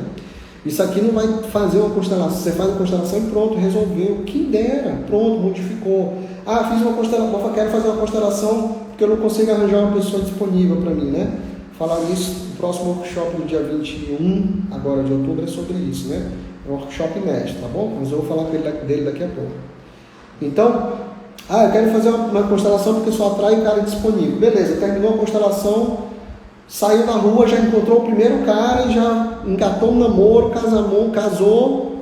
Isso aqui não vai fazer uma constelação, você faz a constelação e pronto, resolveu. Quem dera, pronto, modificou. Fiz uma constelação, quero fazer uma constelação porque eu não consigo arranjar uma pessoa disponível para mim, né? Falar isso, o próximo workshop do dia 21, agora de outubro, é sobre isso, né? É um workshop inédito, tá bom? Mas eu vou falar dele daqui a pouco. Então, eu quero fazer uma constelação porque só atrai o cara disponível. Beleza, terminou a constelação, saiu na rua, já encontrou o primeiro cara e já engatou um namoro, casou.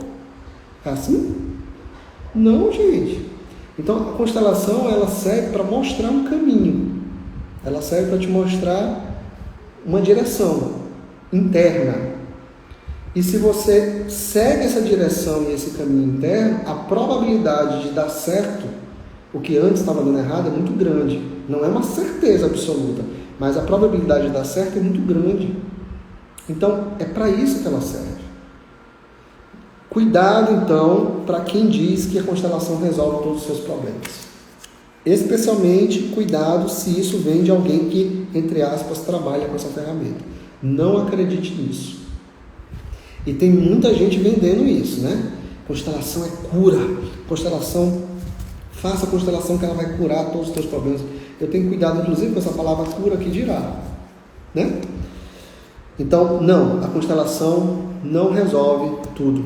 É assim? Não, gente. Então a constelação, ela serve para mostrar um caminho. Ela serve para te mostrar uma direção interna. E se você segue essa direção e esse caminho interno, a probabilidade de dar certo o que antes estava dando errado é muito grande. Não é uma certeza absoluta, mas a probabilidade de dar certo é muito grande. Então, é para isso que ela serve. Cuidado, então, para quem diz que a constelação resolve todos os seus problemas. Especialmente, cuidado se isso vem de alguém que, entre aspas, trabalha com essa ferramenta. Não acredite nisso. E tem muita gente vendendo isso, né? Constelação é cura. Faça a constelação que ela vai curar todos os teus problemas. Eu tenho cuidado, inclusive, com essa palavra cura que dirá, né? Então, não, a constelação não resolve tudo,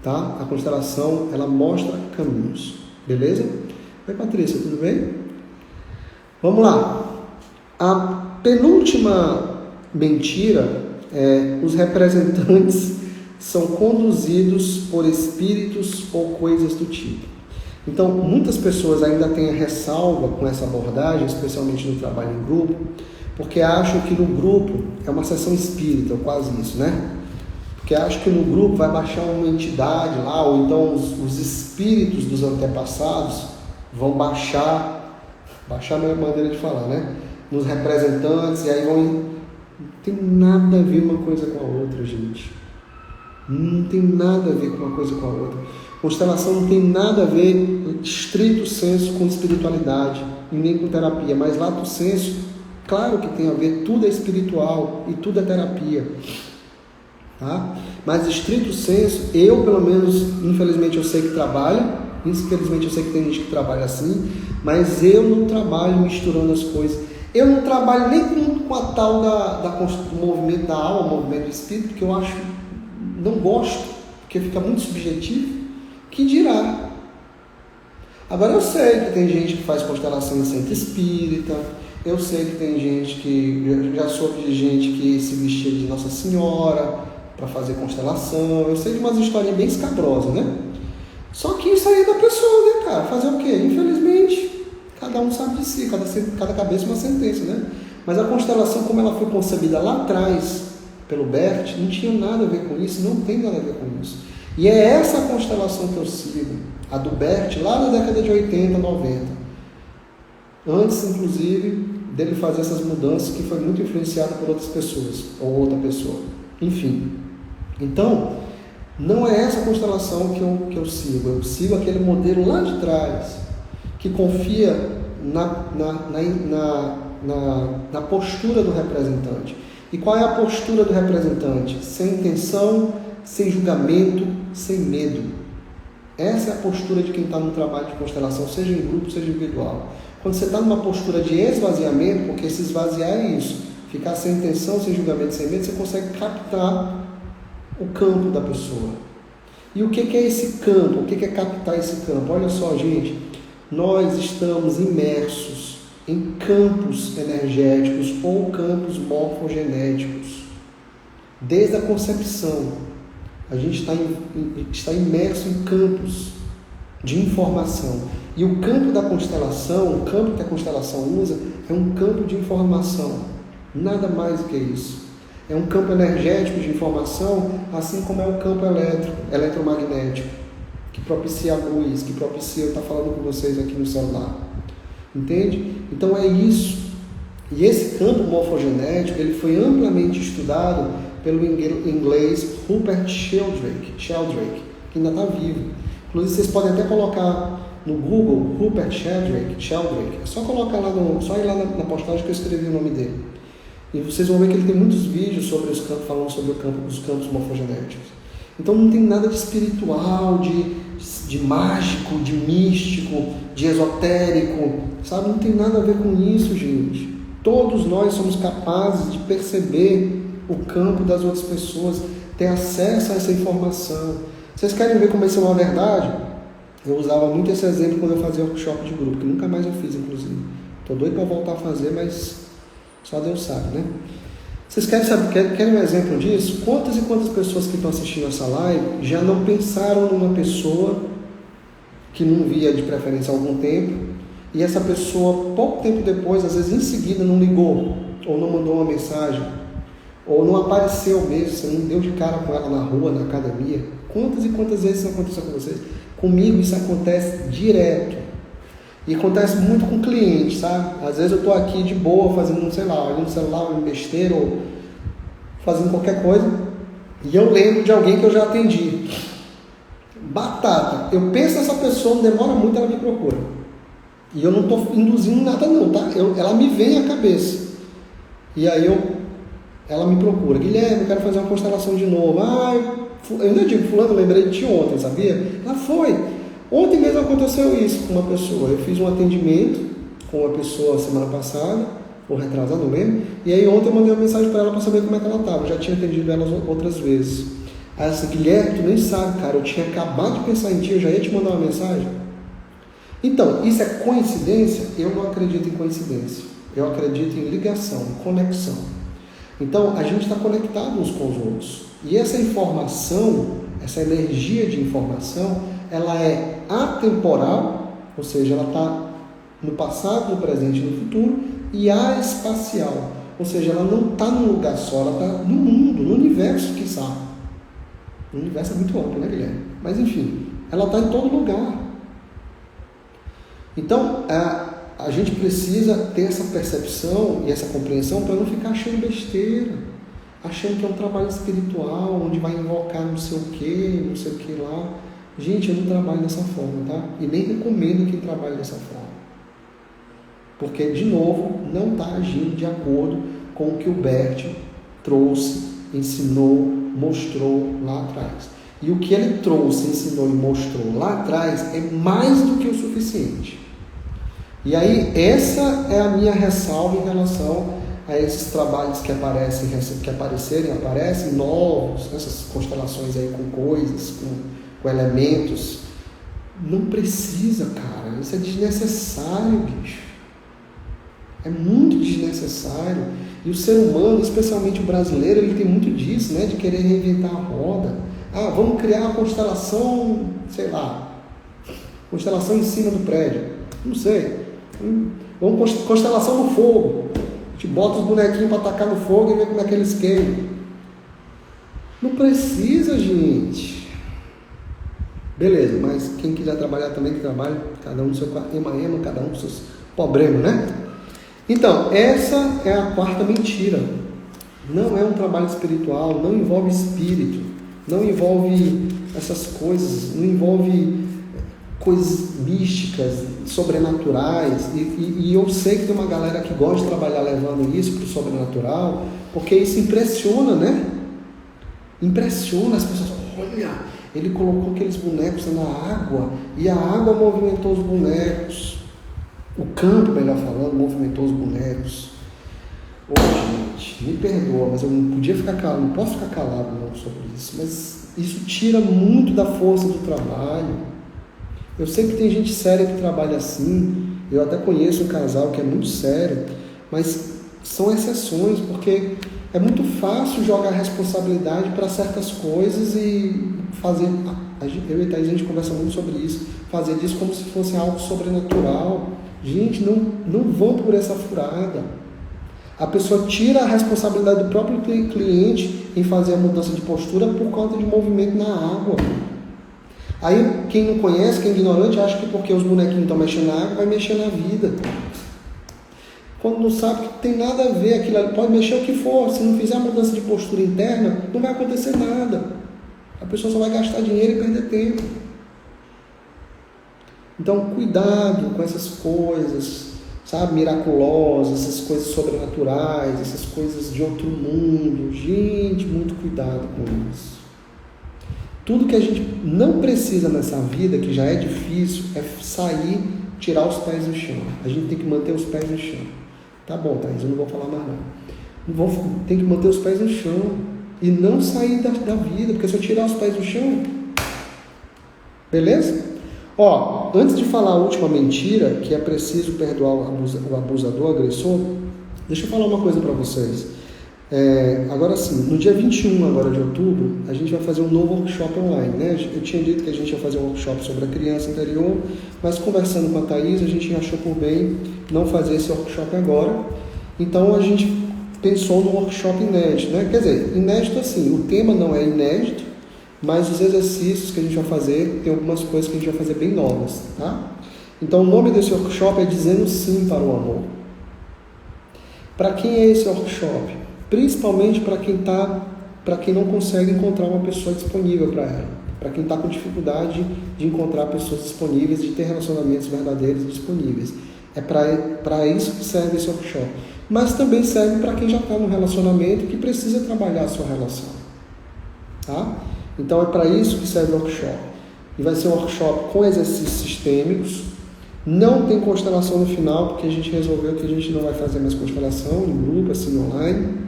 tá? A constelação, ela mostra caminhos, beleza? Oi, Patrícia, tudo bem? Vamos lá. A penúltima mentira é: os representantes são conduzidos por espíritos ou coisas do tipo. Então, muitas pessoas ainda têm a ressalva com essa abordagem, especialmente no trabalho em grupo, porque acham que no grupo é uma sessão espírita, ou quase isso, né? Porque acham que no grupo vai baixar uma entidade lá, ou então os espíritos dos antepassados vão baixar a minha maneira de falar, né? Nos representantes, e aí vão... Não tem nada a ver uma coisa com a outra, gente. Não tem nada a ver com uma coisa com a outra. Constelação não tem nada a ver, estrito senso, com espiritualidade e nem com terapia, mas lato senso, claro que tem a ver, tudo é espiritual e tudo é terapia, tá? Mas estrito senso, eu pelo menos, infelizmente eu sei que trabalha, infelizmente eu sei que tem gente que trabalha assim, mas eu não trabalho misturando as coisas. Eu não trabalho nem com a tal do movimento da alma, movimento do espírito, porque eu acho, não gosto, porque fica muito subjetivo. Que dirá? Agora eu sei que tem gente que faz constelação em centro espírita, eu sei que tem gente que, já soube de gente que se vestia de Nossa Senhora para fazer constelação, eu sei de umas historinhas bem escabrosas, né? Só que isso aí é da pessoa, né, cara? Fazer o quê? Infelizmente, cada um sabe de si, cada cabeça uma sentença, né? Mas a constelação, como ela foi concebida lá atrás pelo Bert, não tinha nada a ver com isso, não tem nada a ver com isso. E é essa constelação que eu sigo, a do Bert, lá na década de 80, 90. Antes, inclusive, dele fazer essas mudanças, que foi muito influenciado por outras pessoas, ou outra pessoa. Enfim. Então, não é essa constelação que eu sigo aquele modelo lá de trás, que confia na postura do representante. E qual é a postura do representante? Sem intenção, sem julgamento, sem medo. Essa é a postura de quem está no trabalho de constelação, seja em grupo, seja individual. Quando você está numa postura de esvaziamento, porque se esvaziar é isso, ficar sem intenção, sem julgamento, sem medo, você consegue captar o campo da pessoa. E o que é esse campo? O que é captar esse campo? Olha só, gente, nós estamos imersos em campos energéticos ou campos morfogenéticos. Desde a concepção, a gente está imerso em campos de informação. E o campo da constelação, o campo que a constelação usa, é um campo de informação. Nada mais do que isso. É um campo energético de informação, assim como é o campo eletromagnético, que propicia a luz, que propicia eu estar falando com vocês aqui no celular. Entende? Então é isso. E esse campo morfogenético, ele foi amplamente estudado pelo inglês Rupert Sheldrake, que ainda está vivo. Inclusive, vocês podem até colocar no Google Rupert Sheldrake. É só colocar lá, só ir lá na postagem que eu escrevi o nome dele. E vocês vão ver que ele tem muitos vídeos sobre os campos, falando sobre os campos morfogenéticos. Então não tem nada de espiritual, de mágico, de místico, de esotérico, sabe? Não tem nada a ver com isso, gente. Todos nós somos capazes de perceber o campo das outras pessoas, ter acesso a essa informação. Vocês querem ver como isso é uma verdade? Eu usava muito esse exemplo quando eu fazia workshop de grupo, que nunca mais eu fiz, inclusive. Estou doido para voltar a fazer, mas só Deus sabe, né? Vocês querem um exemplo disso? Quantas e quantas pessoas que estão assistindo essa live já não pensaram numa pessoa que não via de preferência há algum tempo, e essa pessoa, pouco tempo depois, às vezes em seguida, não ligou, ou não mandou uma mensagem, ou não apareceu mesmo, você não deu de cara com ela na rua, na academia? Quantas e quantas vezes isso aconteceu com vocês? Comigo isso acontece direto. E acontece muito com clientes, sabe? Às vezes eu estou aqui de boa, fazendo, sei lá, olhando no celular, olhando besteira, ou fazendo qualquer coisa, e eu lembro de alguém que eu já atendi. Batata. Eu penso nessa pessoa, não demora muito, ela me procura. E eu não estou induzindo nada não, tá? Ela me vem à cabeça. E aí ela me procura. Guilherme, eu quero fazer uma constelação de novo. Eu ainda digo, fulano, lembrei de ti ontem, sabia? Ela foi. Ontem mesmo aconteceu isso com uma pessoa. Eu fiz um atendimento com uma pessoa semana passada, ou retrasado, não lembro. E aí ontem eu mandei uma mensagem para ela para saber como é que ela estava. Eu já tinha atendido ela outras vezes. Aí ela disse, Guilherme, tu nem sabe, cara, eu tinha acabado de pensar em ti, eu já ia te mandar uma mensagem. Então, isso é coincidência? Eu não acredito em coincidência. Eu acredito em ligação, em conexão. Então, a gente está conectado uns com os outros. E essa informação, essa energia de informação, ela é atemporal, ou seja, ela está no passado, no presente e no futuro, e aespacial, ou seja, ela não está num lugar só, ela está no mundo, no universo, quiçá. O universo é muito amplo, né, Guilherme? Mas, enfim, ela está em todo lugar. Então, a gente precisa ter essa percepção e essa compreensão para não ficar achando besteira, achando que é um trabalho espiritual, onde vai invocar não sei o que lá. Gente, eu não trabalho dessa forma, tá? E nem recomendo quem trabalhe dessa forma. Porque, de novo, não está agindo de acordo com o que o Bert trouxe, ensinou, mostrou lá atrás. E o que ele trouxe, ensinou e mostrou lá atrás é mais do que o suficiente. E aí, essa é a minha ressalva em relação a esses trabalhos que aparecem novos, essas constelações aí com coisas, com elementos. Não precisa, cara. Isso é desnecessário, bicho. É muito desnecessário. E o ser humano, especialmente o brasileiro, ele tem muito disso, né? De querer reinventar a roda. Ah, vamos criar uma constelação, sei lá, constelação em cima do prédio. Não sei. Vamos constelação no fogo. A gente bota os bonequinhos para atacar no fogo e ver como é que eles queimam. Não precisa, gente. Beleza, mas quem quiser trabalhar também, que trabalhe, cada um no seu ema, cada um com seus problemas, né? Então, essa é a quarta mentira. Não é um trabalho espiritual, não envolve espírito, não envolve essas coisas, não envolve coisas místicas, sobrenaturais, e eu sei que tem uma galera que gosta de trabalhar levando isso para o sobrenatural, porque isso impressiona, né? Impressiona as pessoas. Olha, ele colocou aqueles bonecos na água, e a água movimentou os bonecos. O campo, melhor falando, movimentou os bonecos. Ô, gente, me perdoa, mas eu não podia ficar calado, não posso ficar calado não sobre isso, mas isso tira muito da força do trabalho. Eu sei que tem gente séria que trabalha assim, eu até conheço um casal que é muito sério, mas são exceções, porque é muito fácil jogar responsabilidade para certas coisas e fazer, eu e Thaís, a gente conversa muito sobre isso, fazer disso como se fosse algo sobrenatural. Gente, não vão por essa furada. A pessoa tira a responsabilidade do próprio cliente em fazer a mudança de postura por conta de movimento na água. Aí, quem não conhece, quem é ignorante, acha que porque os bonequinhos estão mexendo na água, vai mexer na vida. Quando não sabe que tem nada a ver, aquilo ali pode mexer o que for, se não fizer a mudança de postura interna, não vai acontecer nada. A pessoa só vai gastar dinheiro e perder tempo. Então, cuidado com essas coisas, sabe, miraculosas, essas coisas sobrenaturais, essas coisas de outro mundo. Gente, muito cuidado com isso. Tudo que a gente não precisa nessa vida, que já é difícil, é sair, tirar os pés do chão. A gente tem que manter os pés no chão. Tá bom, Thaís, eu não vou falar mais não. Tem que manter os pés no chão e não sair da vida, porque se eu tirar os pés do chão, beleza? Ó, antes de falar a última mentira, que é preciso perdoar o abusador, o agressor, deixa eu falar uma coisa para vocês. Agora sim, no dia 21 agora de outubro, a gente vai fazer um novo workshop online, né? Eu tinha dito que a gente ia fazer um workshop sobre a criança interior, mas conversando com a Thaís, a gente achou por bem não fazer esse workshop agora. Então a gente pensou num workshop inédito, né? Quer dizer, inédito assim, o tema não é inédito, mas os exercícios que a gente vai fazer, tem algumas coisas que a gente vai fazer bem novas, tá? Então o nome desse workshop é Dizendo Sim para o Amor. Para quem é esse workshop? Principalmente para quem não consegue encontrar uma pessoa disponível para ela, para quem está com dificuldade de encontrar pessoas disponíveis, de ter relacionamentos verdadeiros disponíveis. É para isso que serve esse workshop. Mas também serve para quem já está num relacionamento que precisa trabalhar a sua relação, tá? Então é para isso que serve o workshop. E vai ser um workshop com exercícios sistêmicos. Não tem constelação no final, porque a gente resolveu que a gente não vai fazer mais constelação no grupo, assim, online.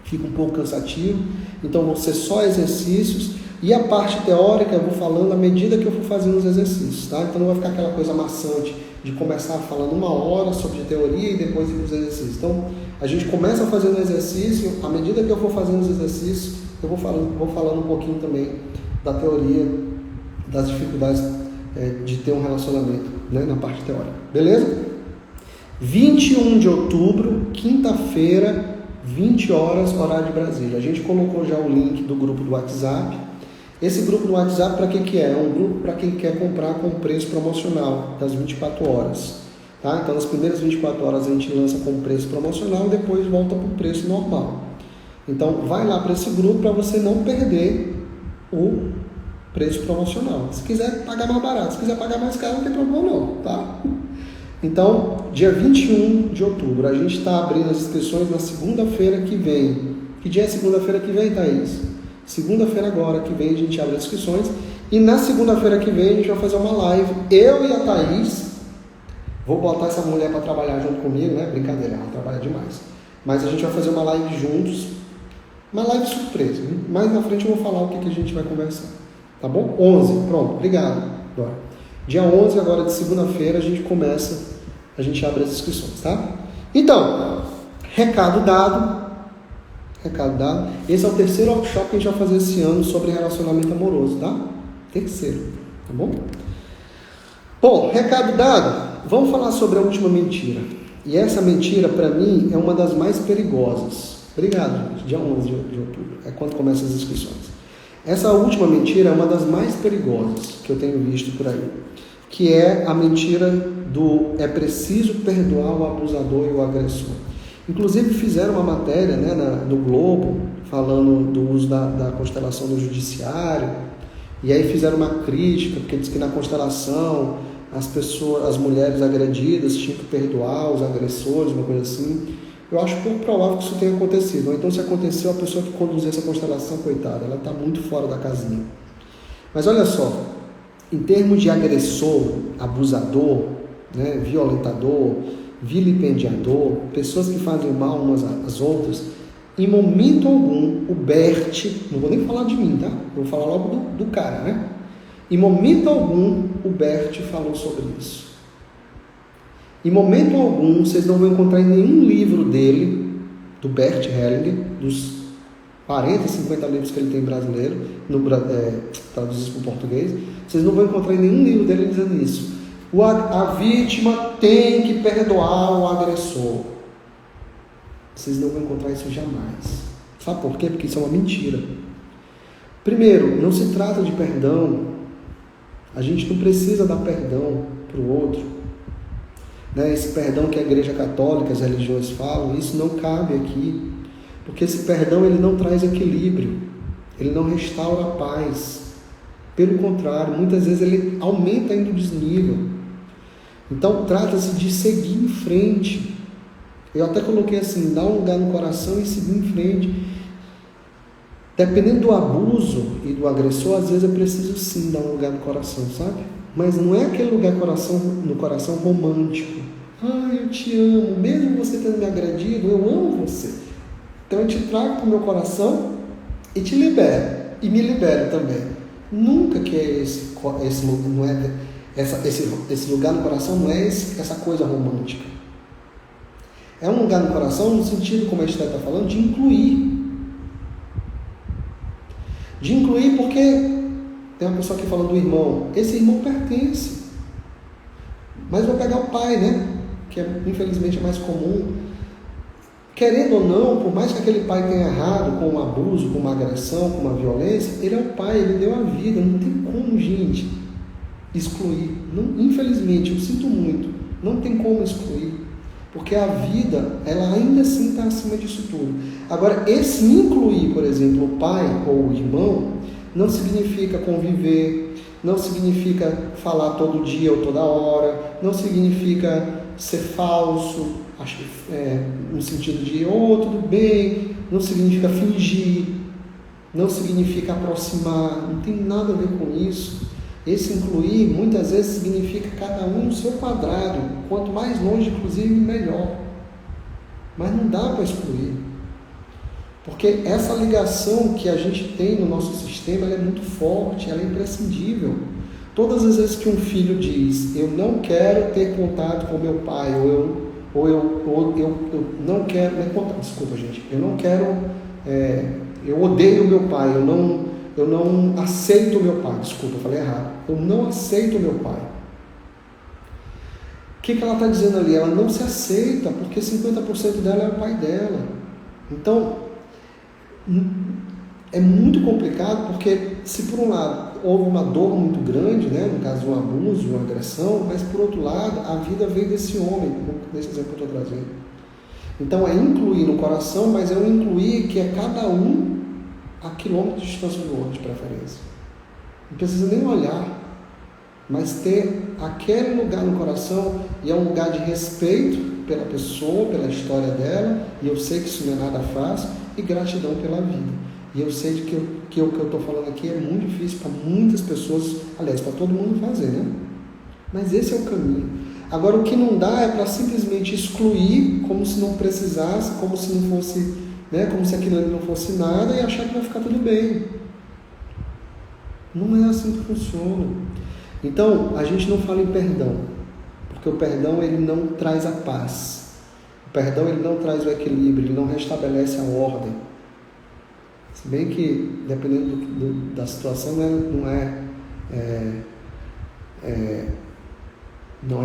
Fica um pouco cansativo. Então vão ser só exercícios. E a parte teórica eu vou falando à medida que eu for fazendo os exercícios, tá? Então não vai ficar aquela coisa maçante de começar falando 1 hora sobre teoria e depois ir para os exercícios. Então a gente começa fazendo o exercício, à medida que eu for fazendo os exercícios, eu vou falando um pouquinho também da teoria, das dificuldades de ter um relacionamento, né, na parte teórica. Beleza? 21 de outubro, quinta-feira, 20 horas, horário de Brasília. A gente colocou já o link do grupo do WhatsApp. Esse grupo do WhatsApp, para que é? É um grupo para quem quer comprar com preço promocional, das 24 horas. Tá? Então, nas primeiras 24 horas a gente lança com preço promocional e depois volta para o preço normal. Então, vai lá para esse grupo para você não perder o preço promocional. Se quiser pagar mais barato, se quiser pagar mais caro, não tem problema não, tá? Então, dia 21 de outubro, a gente está abrindo as inscrições na segunda-feira que vem. Que dia é segunda-feira que vem, Thaís? Segunda-feira agora que vem a gente abre as inscrições. E na segunda-feira que vem a gente vai fazer uma live, eu e a Thaís, Vou botar essa mulher para trabalhar junto comigo, né? Brincadeira, ela trabalha demais. Mas a gente vai fazer uma live juntos, uma live surpresa. Mais na frente eu vou falar o que a gente vai conversar. Tá bom? 11, pronto, obrigado, Dora. Dia 11, agora de segunda-feira, a gente abre as inscrições, tá? Então, recado dado. Esse é o terceiro workshop que a gente vai fazer esse ano sobre relacionamento amoroso, tá? Terceiro, tá bom? Bom, recado dado, vamos falar sobre a última mentira. E essa mentira, para mim, é uma das mais perigosas. Obrigado, gente. Dia 11 de outubro, é quando começam as inscrições. Essa última mentira é uma das mais perigosas que eu tenho visto por aí, que é a mentira do é preciso perdoar o abusador e o agressor. Inclusive fizeram uma matéria, né, no Globo, falando do uso da constelação no judiciário, e aí fizeram uma crítica, porque diz que na constelação as mulheres agredidas tinham que perdoar os agressores, uma coisa assim. Eu acho pouco provável que isso tenha acontecido. Ou então, se aconteceu, a pessoa que conduziu essa constelação, coitada, ela está muito fora da casinha. Mas olha só, em termos de agressor, abusador, né, violentador, vilipendiador, pessoas que fazem mal umas às outras, em momento algum, o Bert, não vou nem falar de mim, tá? Vou falar logo do cara, né? Em momento algum, o Bert falou sobre isso. Em momento algum, vocês não vão encontrar em nenhum livro dele, do Bert Hellinger, dos 40, 50 livros que ele tem brasileiro, traduzidos para o português, vocês não vão encontrar em nenhum livro dele dizendo isso. A vítima tem que perdoar o agressor. Vocês não vão encontrar isso jamais. Sabe por quê? Porque isso é uma mentira. Primeiro, não se trata de perdão. A gente não precisa dar perdão para o outro. Né? Esse perdão que a Igreja Católica, as religiões falam, isso não cabe aqui. Porque esse perdão ele não traz equilíbrio. Ele não restaura a paz. Pelo contrário, muitas vezes ele aumenta ainda o desnível. Então, trata-se de seguir em frente. Eu até coloquei assim, dar um lugar no coração e seguir em frente. Dependendo do abuso e do agressor, às vezes é preciso sim dar um lugar no coração, sabe? Mas não é aquele lugar no coração romântico. Ah, eu te amo, mesmo você tendo me agredido, eu amo você. Então eu te trago para o meu coração e te libero. E me libero também. Nunca que é esse lugar no coração não é essa coisa romântica. É um lugar no coração no sentido, como a gente está falando, de incluir. De incluir porque tem uma pessoa aqui falando do irmão. Esse irmão pertence. Mas vou pegar o pai, né? Que infelizmente é mais comum. Querendo ou não, por mais que aquele pai tenha errado com um abuso, com uma agressão, com uma violência, ele é o pai, ele deu a vida. Não tem como, gente, excluir. Não, infelizmente, eu sinto muito. Não tem como excluir. Porque a vida, ela ainda assim está acima disso tudo. Agora, esse incluir, por exemplo, o pai ou o irmão, não significa conviver, não significa falar todo dia ou toda hora, não significa ser falso, no sentido de, tudo bem, não significa fingir, não significa aproximar, não tem nada a ver com isso. Esse incluir, muitas vezes, significa cada um no seu quadrado. Quanto mais longe, inclusive, melhor. Mas não dá para excluir. Porque essa ligação que a gente tem no nosso sistema, ela é muito forte, ela é imprescindível. Todas as vezes que um filho diz, eu não quero ter contato com meu pai, ou eu não quero... Desculpa, gente. Eu não quero... eu odeio meu pai, eu não aceito meu pai. Desculpa, eu falei errado. Eu não aceito meu pai. O que ela está dizendo ali? Ela não se aceita, porque 50% dela é o pai dela. Então, é muito complicado, porque se por um lado houve uma dor muito grande, né, no caso de um abuso, de uma agressão, mas por outro lado, a vida veio desse homem, nesse exemplo que eu estou trazendo. Então, é incluir no coração, mas é um incluir que é cada um a quilômetros de distância do outro, de preferência. Não precisa nem olhar, mas ter aquele lugar no coração, e é um lugar de respeito pela pessoa, pela história dela, e eu sei que isso não é nada fácil, e gratidão pela vida. E eu sei que o que eu estou falando aqui é muito difícil para muitas pessoas, aliás, para todo mundo fazer, né? Mas esse é o caminho. Agora, o que não dá é para simplesmente excluir, como se não precisasse, como se não fosse, né, como se aquilo ali não fosse nada, e achar que vai ficar tudo bem. Não é assim que funciona. Então, a gente não fala em perdão, porque o perdão ele não traz a paz. O perdão ele não traz o equilíbrio, ele não restabelece a ordem. Se bem que, dependendo da situação, não é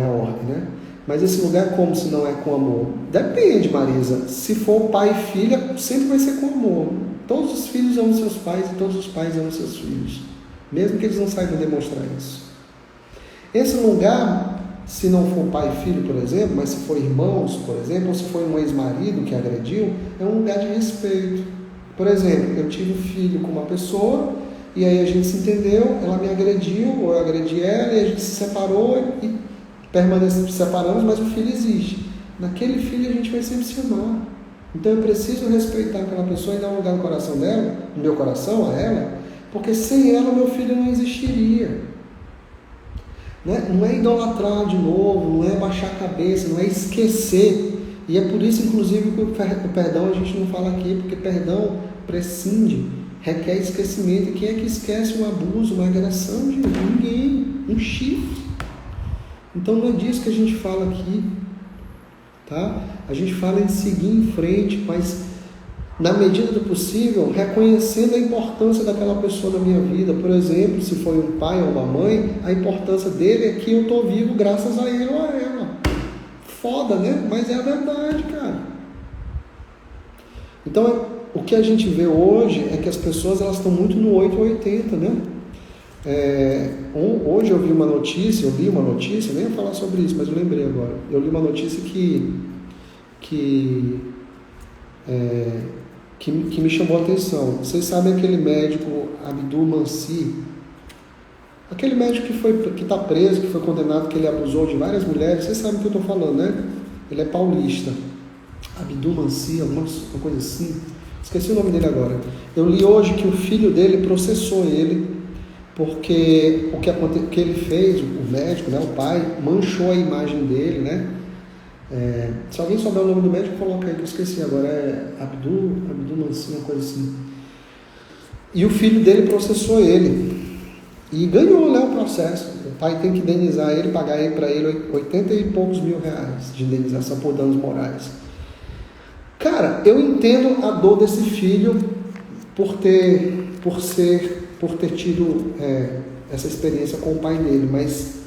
ordem, né? Mas esse lugar é como se não é com amor? Depende, Marisa. Se for pai e filha, sempre vai ser com amor. Todos os filhos amam seus pais e todos os pais amam seus filhos, mesmo que eles não saibam demonstrar isso. Esse lugar, se não for pai e filho, por exemplo, mas se for irmãos, por exemplo, ou se for um ex-marido que agrediu, é um lugar de respeito. Por exemplo, eu tive um filho com uma pessoa, e aí a gente se entendeu, ela me agrediu, ou eu agredi ela, e a gente se separou, e permanecemos separamos, mas o filho existe. Naquele filho a gente vai sempre se amar. Então eu preciso respeitar aquela pessoa e dar um lugar no coração dela, no meu coração, a ela, porque sem ela meu filho não existiria. Não é idolatrar de novo, não é baixar a cabeça, não é esquecer. E é por isso, inclusive, que o perdão a gente não fala aqui, porque perdão prescinde, requer esquecimento. E quem é que esquece um abuso, uma agressão de ninguém? Um chifre. Então não é disso que a gente fala aqui, tá? A gente fala em seguir em frente, mas na medida do possível, reconhecendo a importância daquela pessoa na minha vida. Por exemplo, se foi um pai ou uma mãe, a importância dele é que eu estou vivo graças a ele ou a ela. Foda, né? Mas é a verdade, cara. Então, o que a gente vê hoje é que as pessoas elas estão muito no 880, né? Hoje eu li uma notícia, nem ia falar sobre isso, mas eu lembrei agora. Eu li uma notícia que me chamou a atenção. Vocês sabem aquele médico Abdul Mansi? Aquele médico que está preso, que foi condenado, que ele abusou de várias mulheres. Vocês sabem o que eu estou falando, né? Ele é paulista. Abdul Mansi, alguma coisa assim. Esqueci o nome dele agora. Eu li hoje que o filho dele processou ele, porque o que ele fez, o médico, né, o pai, manchou a imagem dele, né? Se alguém souber o nome do médico, coloca aí, que eu esqueci agora. É Abdul Mansi, uma coisa assim. E o filho dele processou ele. E ganhou, né, o processo. O pai tem que indenizar ele, pagar para ele 80 e poucos mil reais de indenização por danos morais. Cara, eu entendo a dor desse filho por ter tido essa experiência com o pai dele, mas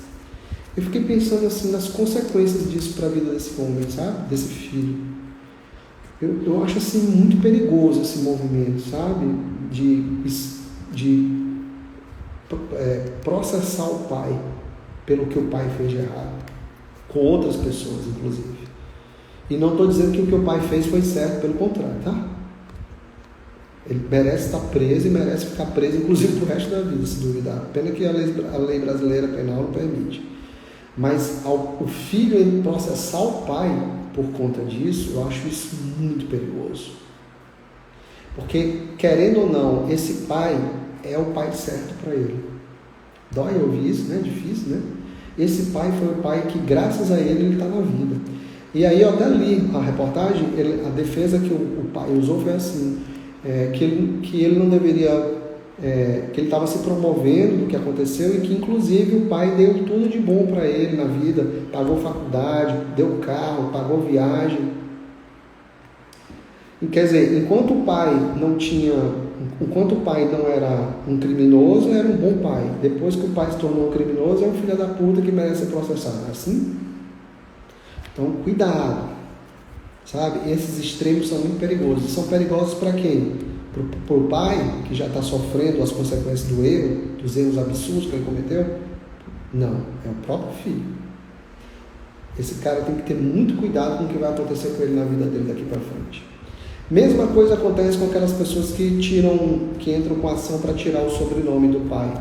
eu fiquei pensando assim nas consequências disso para a vida desse homem, sabe? Desse filho. Eu acho assim muito perigoso esse movimento, sabe? De processar o pai pelo que o pai fez de errado, com outras pessoas, inclusive. E não estou dizendo que o que o pai fez foi certo, pelo contrário, tá? Ele merece estar preso e merece ficar preso, inclusive, pro resto da vida, se duvidar. Pena que a lei brasileira penal não permite. Mas o filho processar o pai por conta disso, eu acho isso muito perigoso. Porque, querendo ou não, esse pai é o pai certo para ele. Dói ouvir isso, né? Difícil, né? Esse pai foi o pai que, graças a ele está na vida. E aí eu até li a reportagem, a defesa que o pai usou foi assim, que ele não deveria, que ele estava se promovendo do que aconteceu e que inclusive o pai deu tudo de bom para ele na vida, pagou faculdade, deu carro, pagou viagem. E, quer dizer, enquanto o pai não era um criminoso, era um bom pai. Depois que o pai se tornou um criminoso, é um filho da puta que merece ser processado. É assim? Então, cuidado, sabe? Esses extremos são muito perigosos. São perigosos para quem? Para o pai, que já está sofrendo as consequências do erro, dos erros absurdos que ele cometeu? Não, é o próprio filho. Esse cara tem que ter muito cuidado com o que vai acontecer com ele na vida dele daqui para frente. Mesma coisa acontece com aquelas pessoas que entram com ação para tirar o sobrenome do pai,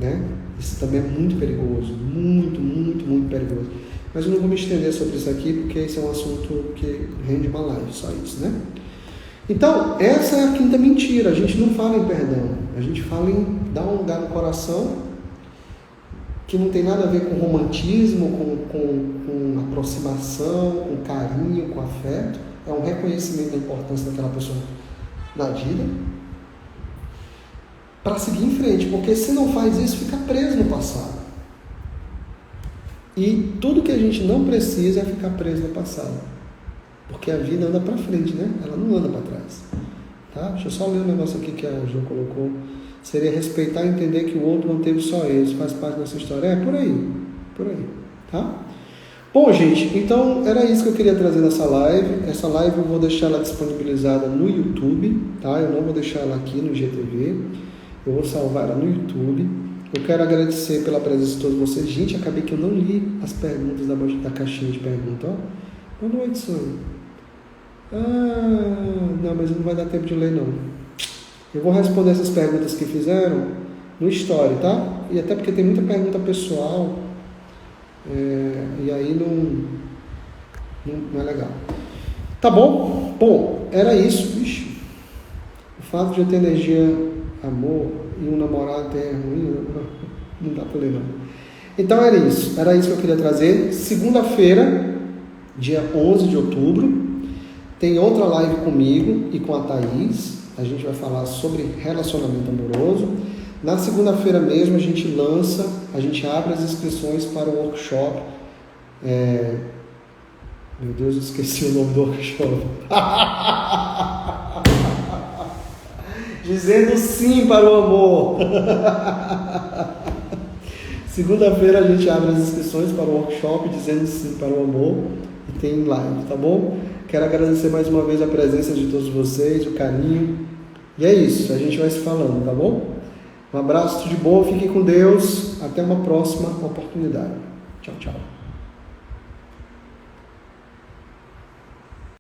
né? Isso também é muito perigoso, muito, muito, muito perigoso. Mas eu não vou me estender sobre isso aqui, porque esse é um assunto que rende uma live, só isso, né? Então, essa é a quinta mentira. A gente não fala em perdão, a gente fala em dar um lugar no coração, que não tem nada a ver com romantismo, com aproximação, com carinho, com afeto. É um reconhecimento da importância daquela pessoa na vida, para seguir em frente, porque se não faz isso, fica preso no passado. E tudo que a gente não precisa é ficar preso no passado, porque a vida anda para frente, né? Ela não anda para trás. Tá? Deixa eu só ler um negócio aqui que a Jo colocou. Seria respeitar e entender que o outro não teve só isso, faz parte dessa história. É por aí, tá? Bom, gente, então era isso que eu queria trazer nessa live. Essa live eu vou deixar ela disponibilizada no YouTube, tá? Eu não vou deixar ela aqui no GTV, eu vou salvar ela no YouTube. Eu quero agradecer pela presença de todos vocês. Gente, acabei que eu não li as perguntas da caixinha de perguntas, ó. Boa noite, Sônia. Não, mas não vai dar tempo de ler, não. Eu vou responder essas perguntas que fizeram no Story, tá? E até porque tem muita pergunta pessoal, e aí não é legal. Tá bom? Bom, era isso. Ixi, o fato de eu ter energia, amor e um namorado é ruim, não dá pra ler, não. Então era isso que eu queria trazer. Segunda-feira, dia 11 de outubro, tem outra live comigo e com a Thaís. A gente vai falar sobre relacionamento amoroso. Na segunda-feira mesmo a gente abre as inscrições para o workshop. Meu Deus, eu esqueci o nome do workshop. Dizendo sim para o amor. Segunda-feira a gente abre as inscrições para o workshop Dizendo Sim para o Amor. E tem live, tá bom? Quero agradecer mais uma vez a presença de todos vocês, o carinho. E é isso, a gente vai se falando, tá bom? Um abraço, tudo de bom, fiquem com Deus. Até uma próxima oportunidade. Tchau, tchau.